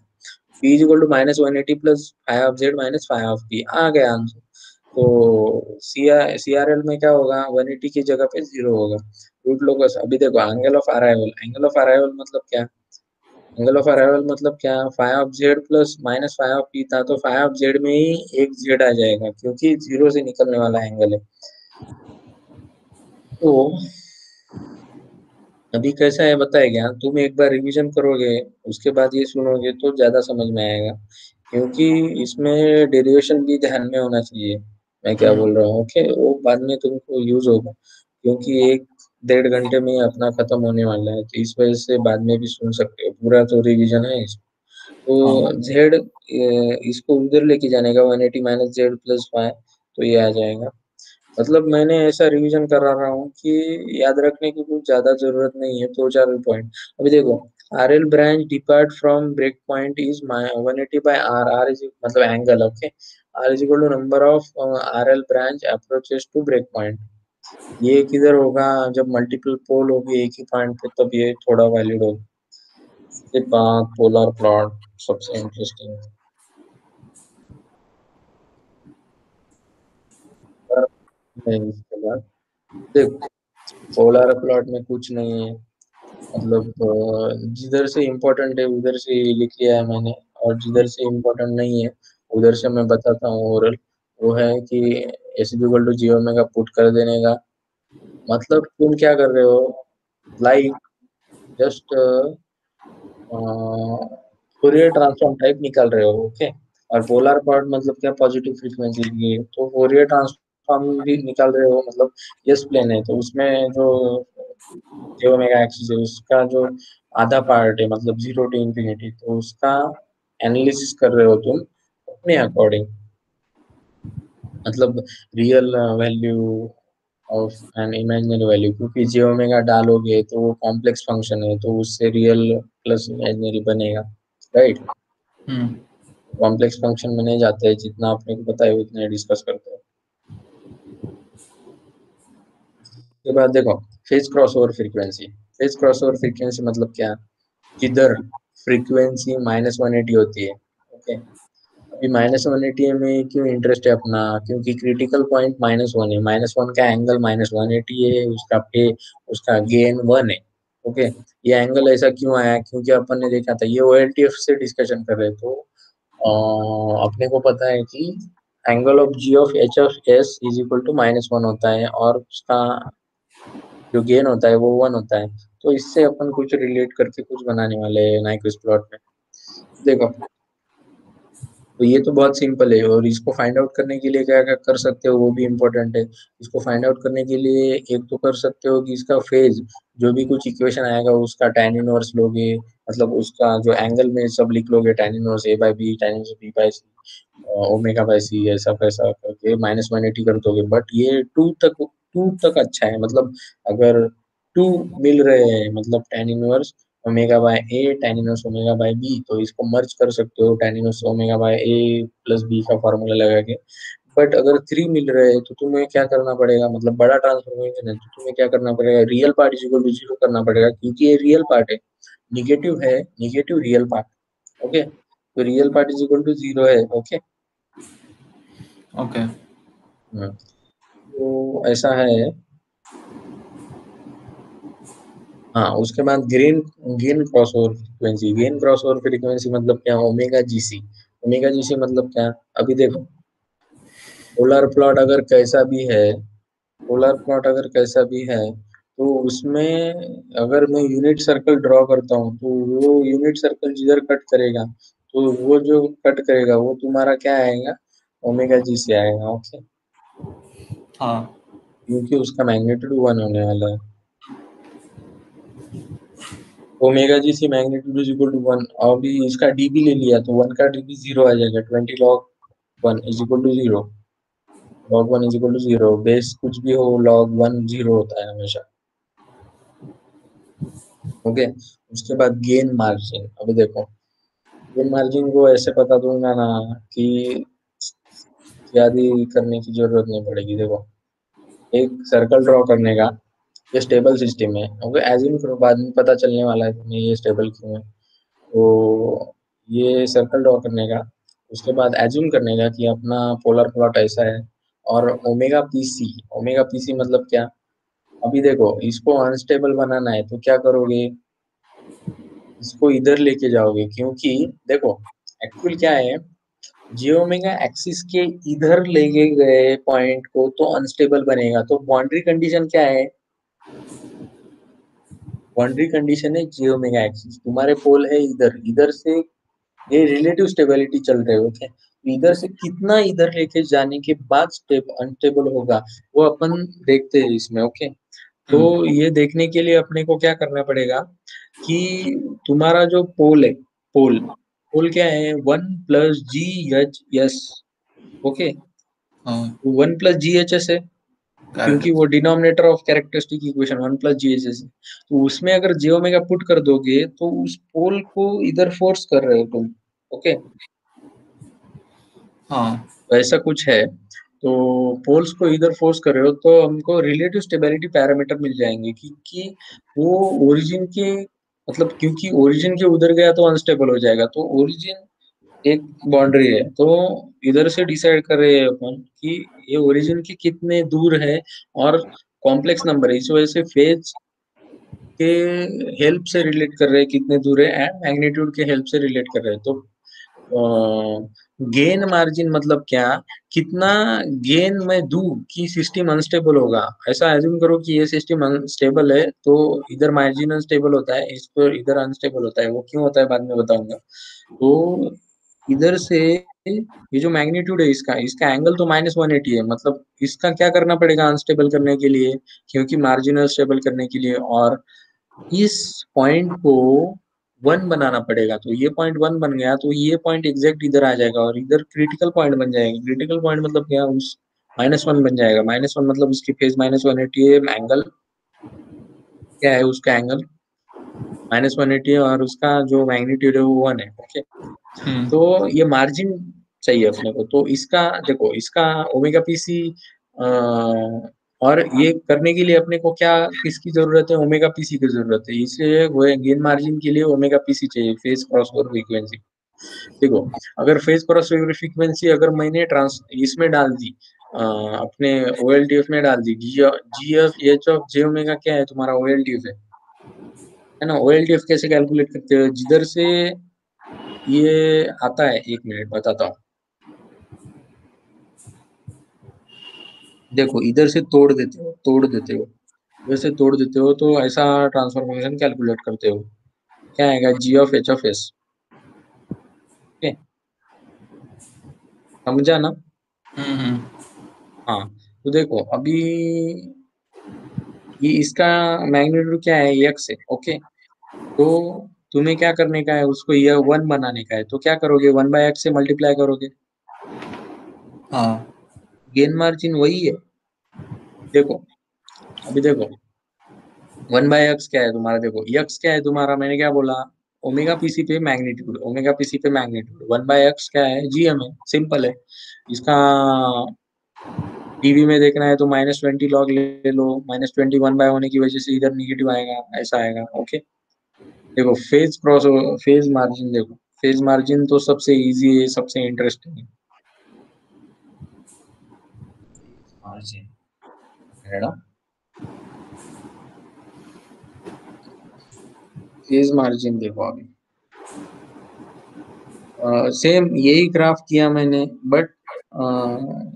P is equal to -180 plus five of Z minus five of P, आ गया आंसर। तो सी आर एल में क्या होगा, 180 की जगह पे जीरो होगा। रूट लोकस, अभी देखो angle of arrival, angle of arrival मतलब क्या, एंगल ऑफ अराइवल मतलब क्या, five of Z plus minus five of P था, तो फाइव ऑफ जेड में ही एक जेड आ जाएगा, क्योंकि जीरो से निकलने वाला एंगल है। तो अभी कैसा है बताया गया, तुम एक बार रिवीजन करोगे उसके बाद ये सुनोगे तो ज्यादा समझ में आएगा, क्योंकि इसमें डेरिवेशन भी ध्यान में होना चाहिए, मैं क्या हम्म। बोल रहा हूँ, ओके। वो बाद में तुमको यूज होगा, क्योंकि 1 1.5 घंटे में अपना खत्म होने वाला है, तो इस वजह से बाद में भी सुन सकते हो, पूरा तो रिवीजन है इसमें। हाँ तो जेड इसको उधर लेके जाने का 180 माइनस जेड प्लस वाई, तो ये आ जाएगा। मतलब मैंने ऐसा रिवीजन करा रहा हूँ कि याद रखने की कुछ ज्यादा जरूरत नहीं है, दो चार पॉइंट। अभी देखो, R L branch depart from break point is 180 by R, R is मतलब angle, okay. R is equal to number of R L branch approaches to break point. ये किधर होगा, जब मल्टीपल पोल होगी एक ही पॉइंट पे, तब ये थोड़ा वैलिड होगा। इसके बाद पोलर प्लॉट सबसे इंटरेस्टिंग है। इसके बाद देख, पोलर प्लॉट में कुछ नहीं है, मतलब जिधर से इम्पोर्टेंट है उधर से ही लिख लिया है मैंने, और जिधर से इम्पोर्टेंट नहीं है उधर से मैं बताता हूँ ओरल। वो है कि s equal to j omega put कर देने का। मतलब तुम क्या कर रहे हो, like just Fourier transform type निकाल रहे हो, ओके। और पोलर प्लॉट मतलब क्या, पॉजिटिव फ्रीक्वेंसी की, तो फोरियर ट्रांसफॉर्म भी निकाल रहे हो, मतलब यस प्लेन है तो उसमें जो जो ओमेगा एक्सिस है उसका जो आधा पार्ट है, मतलब 0 to इंफिनिटी, तो उसका एनालिसिस कर रहे हो तुम अपने अकॉर्डिंग, मतलब real value of an imaginary value, क्योंकि जे ओमेगा डालोगे तो वो कॉम्प्लेक्स फंक्शन है, तो उससे रियल प्लस इमेजिनरी बनेगा, राइट। हम्म कॉम्प्लेक्स फंक्शन में नहीं जाते हैं, जितना आपने को पता है उतना डिस्कस करते हैं। उसके बाद देखो, phase crossover frequency. Phase crossover frequency मतलब क्या, जिधर फ्रीक्वेंसी -180 होती है, ओके। अभी -180 में क्यों इंटरेस्ट है अपना, क्योंकि क्रिटिकल पॉइंट -1 है, -1 का एंगल -180 है, उसका पे उसका गेन 1 है, ओके। ये एंगल ऐसा क्यों आया, क्योंकि अपन ने देखा था, ये ओएलटीएफ से डिस्कशन कर रहे, तो अपने को पता है कि angle of G of H of s is equal to -1 होता है, और उसका जो गेन होता है वो 1 होता है। तो इससे अपन कुछ रिलेट करके कुछ बनाने वाले हैं नाइक्विस्ट प्लॉट में। देखो, तो ये तो बहुत सिंपल है, और इसको फाइंड आउट करने के लिए क्या क्या कर सकते हो वो भी इम्पोर्टेंट है। इसको फाइंड आउट करने के लिए एक तो कर सकते हो कि इसका फेज, जो भी कुछ इक्वेशन आएगा उसका tan इनवर्स लोगे, मतलब उसका जो एंगल में सब लिख लोगे, tan inverse A by B, tan inverse B by C, omega by C, ऐसा कैसा करके -180 कर दोगे। बट ये टू तक अच्छा है, मतलब अगर टू मिल रहे हैं, मतलब tan inverse omega by a, tan inverse omega by b, तो इसको मर्ज कर सकते हो tan inverse omega by a plus b का फॉर्मूला लगा के। बट अगर 3 मिल रहे हैं तो तुम्हें क्या करना पड़ेगा, मतलब बड़ा ट्रांसफॉर्मेशन है तो तुम्हें क्या करना पड़ेगा, real part is equal to 0 करना पड़ेगा, क्योंकि ये रियल पार्ट है, निगेटिव है, निगेटिव रियल पार्ट, ओके। तो real part is equal to 0 है, ओके। ओके तो ऐसा है। हाँ, उसके बाद green gain crossover frequency. Gain crossover frequency मतलब क्या, ओमेगा जीसी। ओमेगा जीसी मतलब क्या, अभी देखो, पोलर प्लॉट अगर कैसा भी है, पोलर प्लॉट अगर कैसा भी है, तो उसमें अगर मैं यूनिट सर्कल ड्रॉ करता हूँ, तो वो यूनिट सर्कल जिधर कट करेगा, तो वो जो कट करेगा वो तुम्हारा क्या आएगा, ओमेगा जी से आएगा, ओके। हाँ क्योंकि उसका मैग्नीट्यूड 1 होने वाला है। ओमेगा जी से मैग्नीट्यूड इज इक्वल टू 1। अभी इसका डीबी ले लिया तो 1 का डीबी 0 आ जाएगा, 20 log 1 is equal to 0। log 1 is equal to 0, base कुछ भी हो log 1 0 होता है हमेशा, ओके। उसके बाद गेन मार्जिन। अभी देखो, गेन मार्जिन को ऐसे बता दूंगा ना कि ज्यादा करने की जरूरत नहीं पड़ेगी। देखो, एक सर्कल ड्रॉ करने का, ये स्टेबल सिस्टम है, ओके। एज्यूम करो, बाद में पता चलने वाला है तुम्हें ये स्टेबल क्यों है। तो ये सर्कल ड्रॉ करने का, उसके बाद एज्यूम करने का कि अपना पोलर प्लॉट ऐसा है, और ओमेगा पीसी मतलब क्या, अभी देखो इसको अनस्टेबल बनाना है तो क्या करोगे, इसको इधर लेके जाओगे, क्योंकि देखो एक्चुअल क्या है, जे ओमेगा एक्सिस के इधर लेके गए पॉइंट को तो अनस्टेबल बनेगा, तो बाउंड्री कंडीशन क्या है, बाउंड्री कंडीशन है जे ओमेगा एक्सिस, तुम्हारे पोल है इधर, इधर से ये रिलेटिव स्टेबिलिटी चल रहे होते हैं, तो इधर से कितना इधर लेके जाने के बाद अनस्टेबल होगा, वो अपन देखते हैं इसमें, ओके। तो हम्म ये देखने के लिए अपने को क्या करना पड़ेगा कि तुम्हारा जो पोल है, पोल पोल क्या है, 1+GHS। ओके, हाँ 1+GHS है, क्योंकि करेक्ट। वो denominator of characteristic equation 1+GHS है। तो उसमें अगर जे ओमेगा पुट कर दोगे तो उस पोल को इधर फोर्स कर रहे हो तुम। ओके, हाँ तो ऐसा कुछ है। तो पोल्स को इधर फोर्स कर रहे हो तो हमको रिलेटिव स्टेबिलिटी पैरामीटर मिल जाएंगे कि वो ओरिजिन के, मतलब क्योंकि ओरिजिन के उधर गया तो अनस्टेबल हो जाएगा, तो ओरिजिन एक बाउंड्री है, तो इधर से डिसाइड कर रहे हैं अपन कि ये ओरिजिन के कितने दूर है, और कॉम्प्लेक्स नंबर है इस वजह से फेज के हेल्प से रिलेट कर रहे हैं कितने दूर है, एंड मैग्नीट्यूड के हेल्प से रिलेट कर रहे हैं। तो गेन मार्जिन मतलब क्या, कितना गेन मैं दूं कि सिस्टम अनस्टेबल होगा। ऐसा एज्यूम करो कि ये सिस्टम अनस्टेबल है, तो इधर मार्जिन अनस्टेबल होता है, इस पर इधर अनस्टेबल होता है, वो क्यों होता है बाद में बताऊंगा। तो इधर से ये जो मैग्नीट्यूड है इसका इसका एंगल तो -180 है, मतलब इसका क्या करना पड़ेगा अनस्टेबल करने के लिए, क्योंकि मार्जिनल स्टेबल करने के लिए, और इस पॉइंट को 1 बनाना पड़ेगा। तो ये पॉइंट 1 बन गया तो ये पॉइंट एग्जैक्ट इधर आ जाएगा, और इधर क्रिटिकल पॉइंट बन जाएगा। क्रिटिकल पॉइंट मतलब क्या, उस -1 बन जाएगा। -1 मतलब उसकी फेज -180 है, एंगल क्या है उसका एंगल -180 है, और उसका जो मैग्नीट्यूड है वो 1 है। ओके, हम्म तो ये मार्जिन चाहिए अपने को। तो इसका देखो, इसका ओमेगा पीसी, और ये करने के लिए अपने को क्या, किसकी जरूरत है, ओमेगा पीसी की जरूरत है। इसलिए वो गेन मार्जिन के लिए ओमेगा पीसी चाहिए, फेज क्रॉस ओवर फ्रीक्वेंसी। देखो, अगर फेज क्रॉस ओवर फ्रीक्वेंसी अगर मैंने ट्रांस इसमें डाल दी, अपने ओएलटीएफ में डाल दी, G F H of J omega क्या है तुम्हारा, ओएलटीएफ है ना। ओएलटीएफ कैसे कैलकुलेट करते हो, जिधर से ये आता है, एक मिनट बताता हूँ। देखो, इधर से तोड़ देते हो इधर से तोड़ देते हो, तो ऐसा ट्रांसफॉर्मेशन कैलकुलेट करते हो, क्या आएगा, जी ऑफ एच ऑफ एस। ठीक है, समझा ना। हम्म। हाँ, तो देखो अभी ये इसका मैग्नीट्यूड क्या है, एक्स है। ओके, तो तुम्हें क्या करने का है, उसको ये 1 बनाने का है, तो क्या करोगे, 1/x से मल्टीप्लाई करोगे। हाँ गेन मार्जिन वही है। देखो, अभी देखो, 1/x क्या है तुम्हारा, देखो x क्या है तुम्हारा, मैंने क्या बोला, ओमेगा पीसी पे मैग्नीट्यूड 1/x क्या है, जीएम है, सिंपल है। इसका टीवी में देखना है तो -20 log ले लो, -21 होने की वजह से इधर निगेटिव आएगा, ऐसा आएगा। ओके, देखो फेज मार्जिन, देखो फेज मार्जिन तो सबसे इजी है, सबसे इंटरेस्टिंग है। मार्जिन है ना, फेज मार्जिन देखो अभी, सेम यही ग्राफ किया मैंने, बट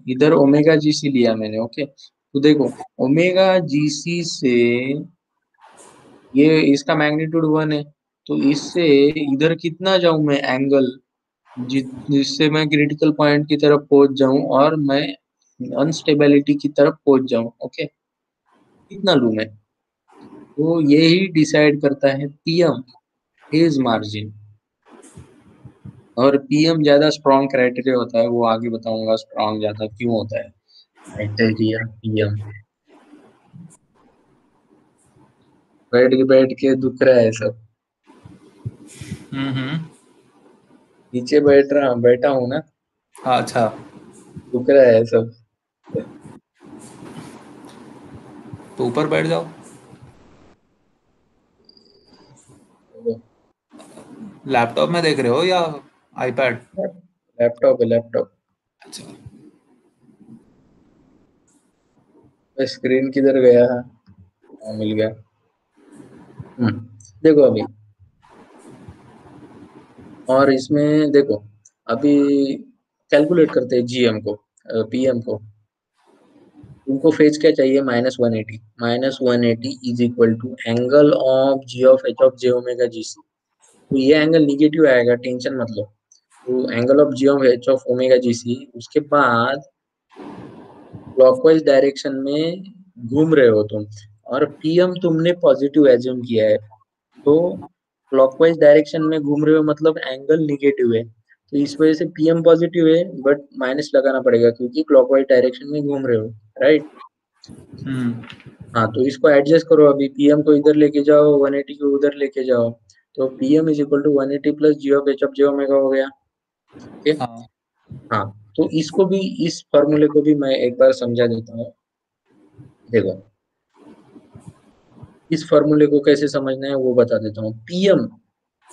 इधर ओमेगा जीसी लिया मैंने। ओके, तो देखो ओमेगा जीसी से ये इसका मैग्नीट्यूड 1 है, तो इससे इधर कितना जाऊं मैं एंगल, जिससे मैं क्रिटिकल पॉइंट की तरफ पहुंच जाऊं और मैं अनस्टेबिलिटी की तरफ पहुंच जाऊं। ओके, कितना लूं मैं, तो यही डिसाइड करता है पीएम, फेज मार्जिन। और पीएम ज्यादा स्ट्रॉन्ग क्राइटेरिया होता है, वो आगे बताऊंगा स्ट्रॉन्ग ज्यादा क्यों होता है क्राइटेरिया पीएम। बैठ के दुख रहा है सब, हम्म। नीचे बैठा हूँ ना, हाँ अच्छा। दुख रहा है सब। तो ऊपर बैठ जाओ। लैपटॉप में देख रहे हो या आईपैड? लैपटॉप है, लैपटॉप। अच्छा। स्क्रीन किधर गया, हाँ मिल गया। हम्म, देखो अभी, और इसमें देखो अभी कैलकुलेट करते हैं जीएम को, पीएम को। तुमको फेज क्या चाहिए, -180। -180 is equal to angle of G of H of J omega G C. तो ये एंगल निगेटिव आएगा, टेंशन मत लो। तो angle of G of H of omega G C, उसके बाद क्लॉकवाइज डायरेक्शन में घूम रहे हो तुम, और पीएम तुमने पॉजिटिव एज्यूम किया है, तो क्लॉकवाइज डायरेक्शन में घूम रहे हो मतलब एंगल निगेटिव है, तो इस वजह से पीएम पॉजिटिव है, बट माइनस लगाना पड़ेगा क्योंकि क्लॉकवाइज डायरेक्शन में घूम रहे हो, राइट। हाँ, तो इसको एडजस्ट करो, अभी पीएम को इधर लेके जाओ, 180 को उधर लेके जाओ, तो PM is equal to 180 plus G of H of J omega हो गया। ओके। हाँ हाँ, तो इसको भी, इस फॉर्मूले को भी मैं एक बार समझा देता हूँ। देखो, इस फॉर्मूले को कैसे समझना है वो बता देता हूँ। पीएम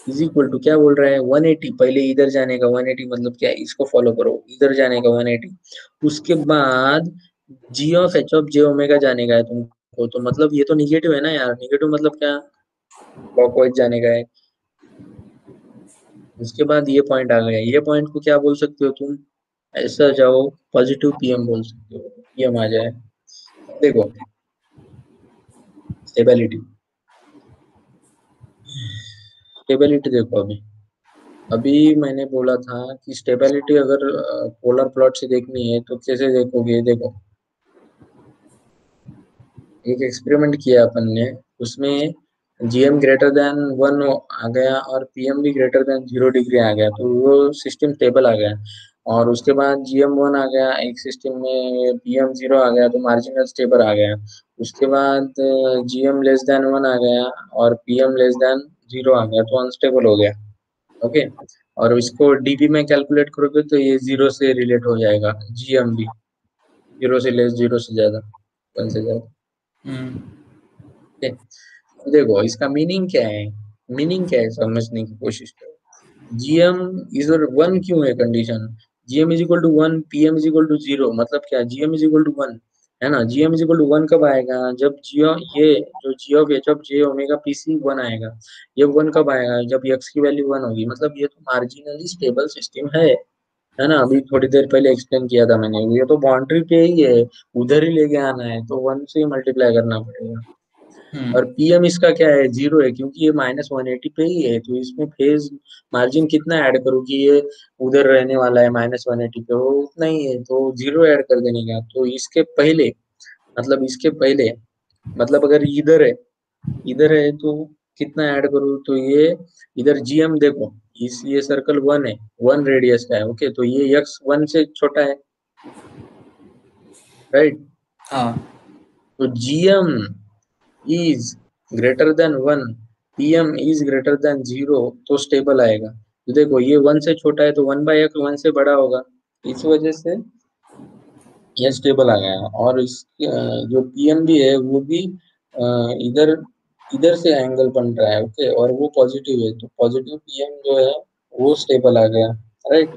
इज इक्वल टू क्या बोल रहा है, 180, पहले इधर जाने का 180 मतलब क्या है, इसको फॉलो करो, इधर जाने का 180, उसके बाद G of H of J omega जाने का है तुमको, तो मतलब ये तो निगेटिव है ना यार, निगेटिव मतलब क्या, क्लॉकवाइज जाने का है। उसके बाद ये पॉइंट आ गया, ये पॉइंट को क्या बोल सकते हो तुम, ऐसा जाओ, पॉजिटिव पीएम बोल सकते हो, पीएम आ जाए। देखो, स्टेबिलिटी, स्टेबिलिटी देखो, अभी अभी मैंने बोला था कि स्टेबिलिटी अगर पोलर प्लॉट से देखनी है तो कैसे देखोगे। देखो, एक एक्सपेरिमेंट किया अपन ने, उसमें जीएम ग्रेटर देन 1 आ गया और पीएम भी ग्रेटर देन 0 डिग्री आ गया, तो वो सिस्टम स्टेबल आ गया। और उसके बाद जीएम 1 आ गया एक सिस्टम में, पीएम 0 आ गया तो मार्जिनल स्टेबल आ गया। उसके बाद जीएम लेस देन 1 आ गया और पीएम लेस देन 0 आ गया तो अनस्टेबल हो गया। ओके। और इसको डीबी में कैलकुलेट करोगे तो ये 0 से रिलेट हो जाएगा, जीएम भी 0 से लेस, 0 से ज्यादा, 1 से ज्यादा। ठीक है? देखो, इसका मीनिंग क्या है, मीनिंग क्या है समझने की कोशिश करो। जीएम इज 1 क्यों है condition, GM is equal to 1, PM is equal to 0, मतलब क्या, जीएम इज इक्वल टू 1 है ना। जीएम इज इक्वल टू 1 कब आएगा, जब जियो, ये जो G of H of J omega PC 1 आएगा। ये 1 कब आएगा, जब एक्स की वैल्यू 1 होगी, मतलब ये तो मार्जिनली स्टेबल सिस्टम है ना। अभी थोड़ी देर पहले एक्सप्लेन किया था मैंने, ये तो बाउंड्री पे ही है, उधर ही लेके आना है तो 1 से मल्टीप्लाई करना पड़ेगा। और पीएम इसका क्या है, 0 है, क्योंकि ये -180 पे ही है, तो इसमें फेज मार्जिन कितना ऐड करूँ कि ये उधर रहने वाला है -180 पे, वो उतना ही है, तो 0 ऐड कर देने का। तो इसके पहले, मतलब इसके पहले, मतलब अगर इधर है तो कितना ऐड करूँ, तो ये इधर जीएम देखो, इस ये सर्कल 1 है, 1 रेडियस का है, ओके, तो ये एक्स 1 से छोटा है, राइट। हाँ तो GM is greater then 1, PM is greater then 0, तो स्टेबल आएगा। तो देखो, ये 1 से छोटा है तो 1/x 1 से बड़ा होगा, इस वजह से ये स्टेबल आ गया। और इस जो पीएम भी है वो भी इधर इधर से एंगल बन रहा है, ओके, और वो पॉजिटिव है, तो पॉजिटिव पीएम जो है वो स्टेबल आ गया, राइट,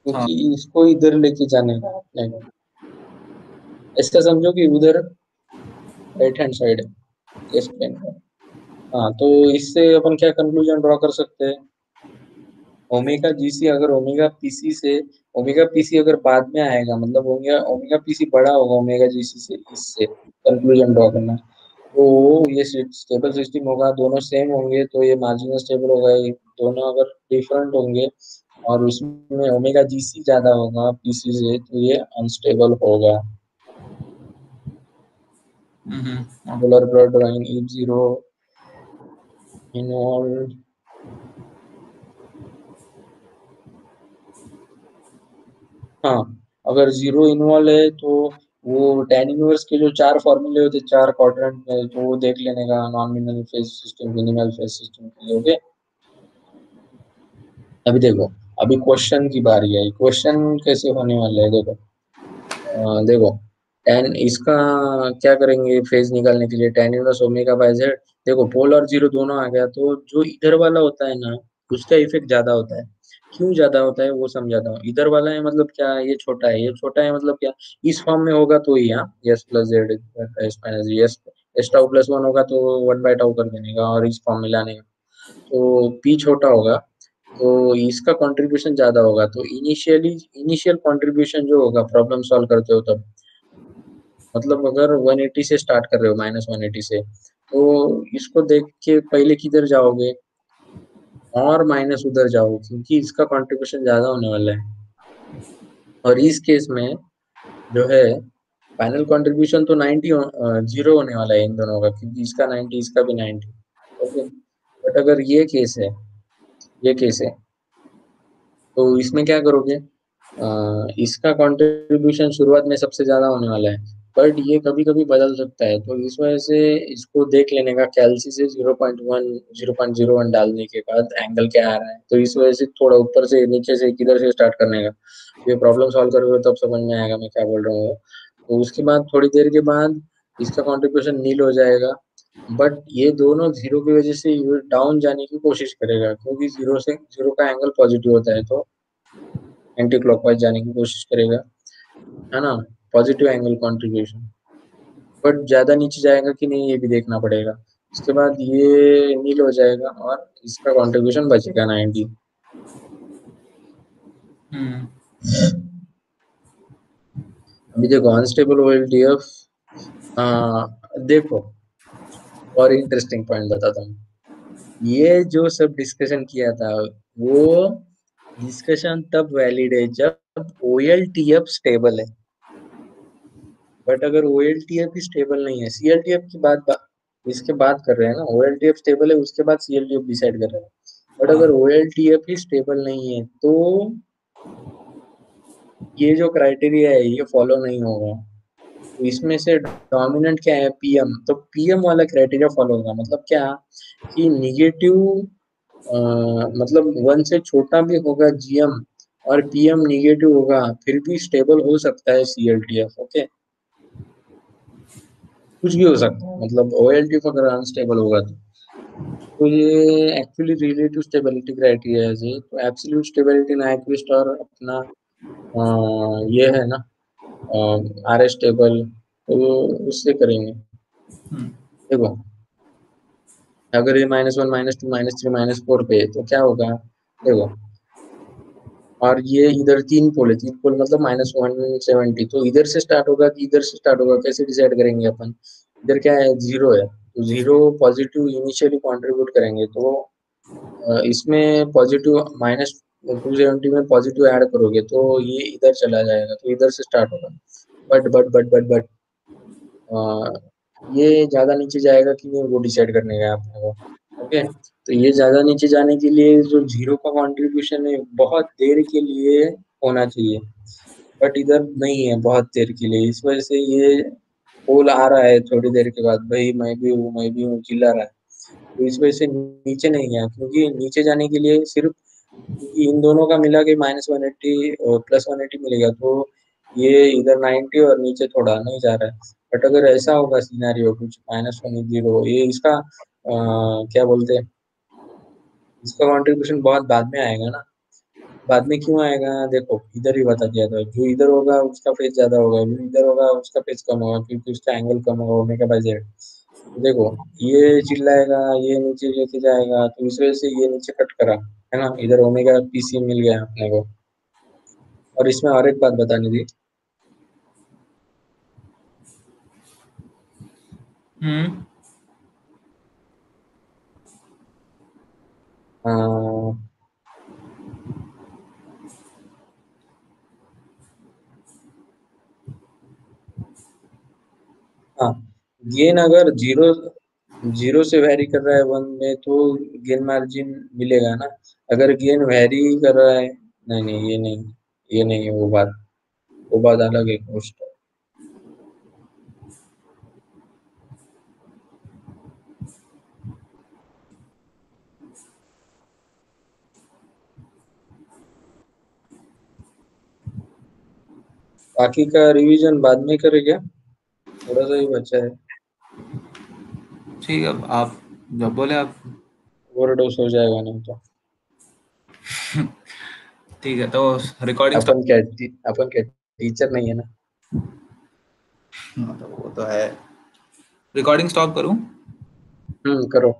हाँ क्योंकि इसको इधर लेके जाने का अपने को। ऐसा समझो कि उधर राइट हैंड साइड है, लेफ्ट प्लेन का। हाँ, तो इससे अपन क्या कंक्लूजन ड्रॉ कर सकते हैं, ओमेगा जीसी अगर ओमेगा पीसी से, ओमेगा पीसी अगर बाद में आएगा, मतलब ओमेगा ओमेगा पीसी बड़ा होगा ओमेगा जीसी से, इससे कंक्लूजन ड्रॉ करना। तो ये स्टेबल सिस्टम होगा, दोनों सेम होंगे तो ये मार्जिनल स्टेबल होगा, ये दोनों अगर डिफरेंट होंगे और उसमें ओमेगा जीसी ज्यादा होगा पीसी से, तो ये अनस्टेबल होगा। हाँ polar plot drawing if zero involve, हाँ, अगर जीरो इन्वॉल्व है तो वो tan इनवर्स के जो 4 फॉर्मूले होते हैं 4 क्वाड्रेंट में, तो वो देख लेने का, nominal phase system, minimal phase system के लिए, ओके। अभी देखो, अभी क्वेश्चन की बारी है, क्वेश्चन कैसे होने वाला है, देखो, देखो, tan इसका क्या करेंगे फेज निकालने के लिए, tan inverse omega bye Z. देखो, पोल और जीरो दोनों आ गया, तो जो इधर वाला होता है ना, उसका इफेक्ट ज्यादा होता है। क्यों ज्यादा होता है वो समझाता हूँ। इधर वाला है मतलब क्या, ये छोटा है, ये छोटा है मतलब क्या, इस फॉर्म में होगा तो ही, हाँ, S plus Z S minus G, S tau plus 1 होगा तो 1/टाउ कर देने का और इस फॉर्म में लाने का, तो पी छोटा होगा, तो इसका कंट्रीब्यूशन ज्यादा होगा। तो इनिशियल कंट्रीब्यूशन जो होगा प्रॉब्लम सॉल्व करते हो तब, मतलब अगर 180 से स्टार्ट कर रहे हो, -180 से, तो इसको देख के पहले किधर जाओगे, और माइनस उधर जाओ, क्योंकि इसका कंट्रीब्यूशन ज्यादा होने वाला है। और इस केस में जो है, फाइनल कंट्रीब्यूशन तो 90 जीरो होने वाला है इन दोनों का, क्योंकि इसका 90, इसका भी 90, ओके। अगर ये केस है, ये केस है, तो इसमें क्या करोगे? इसका कंट्रीब्यूशन शुरुआत में सबसे ज्यादा होने वाला है, बट ये कभी कभी बदल सकता है, तो इस वजह से इसको देख लेने का, कैलसी से 0.1 0.01 डालने के बाद एंगल क्या आ रहा है, तो इस वजह से थोड़ा ऊपर से नीचे से किधर से स्टार्ट करने का, ये प्रॉब्लम सॉल्व करोगे तब समझ में आएगा मैं क्या बोल रहा हूँ। तो उसके बाद थोड़ी देर के बाद इसका कंट्रीब्यूशन नील हो जाएगा, बट ये दोनों जीरो की वजह से डाउन जाने की कोशिश करेगा, क्योंकि जीरो का एंगल पॉजिटिव होता है, तो एंटी क्लॉकवाइज जाने की कोशिश करेगा, है ना, पॉजिटिव एंगल कंट्रीब्यूशन। बट ज्यादा नीचे जाएगा कि नहीं ये भी देखना पड़ेगा। उसके बाद ये नील हो जाएगा और इसका कंट्रीब्यूशन बचेगा 90। हम्म अभी देखो अनस्टेबल ओएलटीएफ, देखो और इंटरेस्टिंग पॉइंट बताता हूँ। ये जो सब डिस्कशन किया था, वो डिस्कशन तब वैलिड है जब ओएलटीएफ स्टेबल है, बट अगर OLTF ही स्टेबल नहीं है, CLTF की इसके बात कर रहे हैं ना, OLTF स्टेबल है उसके बाद CLTF डिसाइड कर रहे हैं, बट हाँ अगर OLTF ही स्टेबल नहीं है तो ये जो क्राइटेरिया है ये फॉलो नहीं होगा। तो इसमें से डोमिनेंट क्या है? PM, तो PM वाला क्राइटेरिया फॉलो होगा, मतलब क्या कि निगेटिव, मतलब 1 से छोटा भी होगा GM और PM निगेटिव होगा, फिर भी स्टेबल हो सकता है CLTF, ओके। कुछ भी हो सकता है, मतलब OLTF अगर अनस्टेबल होगा तो ये एक्चुअली रिलेटिव स्टेबिलिटी क्राइटेरिया है जी। तो एब्सोल्यूट स्टेबिलिटी नाइक्विस्ट और अपना ये है ना, RS टेबल, तो उससे करेंगे। हम्म देखो अगर ये -1 -2 -3 -4 पे है, तो क्या होगा? देखो, और ये इधर तीन पोल है, तीन पोल मतलब -170, तो इधर से स्टार्ट होगा कि इधर से स्टार्ट होगा, कैसे डिसाइड करेंगे अपन? इधर क्या है? जीरो है, तो जीरो पॉजिटिव इनिशियली कंट्रीब्यूट करेंगे, तो इसमें पॉजिटिव -270 में पॉजिटिव ऐड करोगे तो ये इधर चला जाएगा, तो इधर से स्टार्ट होगा। बट ये ज्यादा नीचे जाएगा कि नहीं वो डिसाइड करने का है अपने को, ओके। तो ये ज्यादा नीचे जाने के लिए जो जीरो का कंट्रीब्यूशन है बहुत देर के लिए होना चाहिए, बट इधर नहीं है बहुत देर के लिए, इस वजह से ये पोल आ रहा है थोड़ी देर के बाद, भाई मैं भी हूँ चिल्ला रहा है, तो इस वजह से नीचे नहीं गया, क्योंकि नीचे जाने के लिए सिर्फ, क्योंकि इन दोनों का मिला के -180 और +180 मिलेगा, तो ये इधर 90 और नीचे थोड़ा नहीं जा रहा है। बट अगर ऐसा होगा सिनेरियो कुछ -1 0, ये इसका क्या बोलते हैं, इसका कंट्रीब्यूशन बहुत बाद में आएगा ना। बाद में क्यों आएगा? देखो इधर ही बता दिया था, जो इधर होगा उसका पेज ज्यादा होगा, जो इधर होगा उसका पेज कम होगा, क्योंकि उसका एंगल कम होगा ओमेगा बाय जेड। तो देखो ये चिल्लाएगा, ये नीचे लेके जाएगा, तो इस वजह से ये नीचे कट करा, है ना, इधर ओमेगा PC मिल गया अपने को। और इसमें और एक बात बतानी थी, हम्म हाँ हाँ, गेन अगर जीरो जीरो से वैरी कर रहा है 1 में, तो गेन मार्जिन मिलेगा ना। अगर गेन वैरी कर रहा है, नहीं नहीं, ये नहीं है वो बात अलग है कुछ। बाकी का रिवीजन बाद में करे क्या? थोड़ा सा ही बचा है, ठीक है, आप जब बोले आप। ओवरडोज हो जाएगा नहीं तो। ठीक है, तो रिकॉर्डिंग अपन क्या स्टार्ट। अपन क्या टीचर नहीं है ना। तो वो तो है। रिकॉर्डिंग स्टॉप करूं? करो।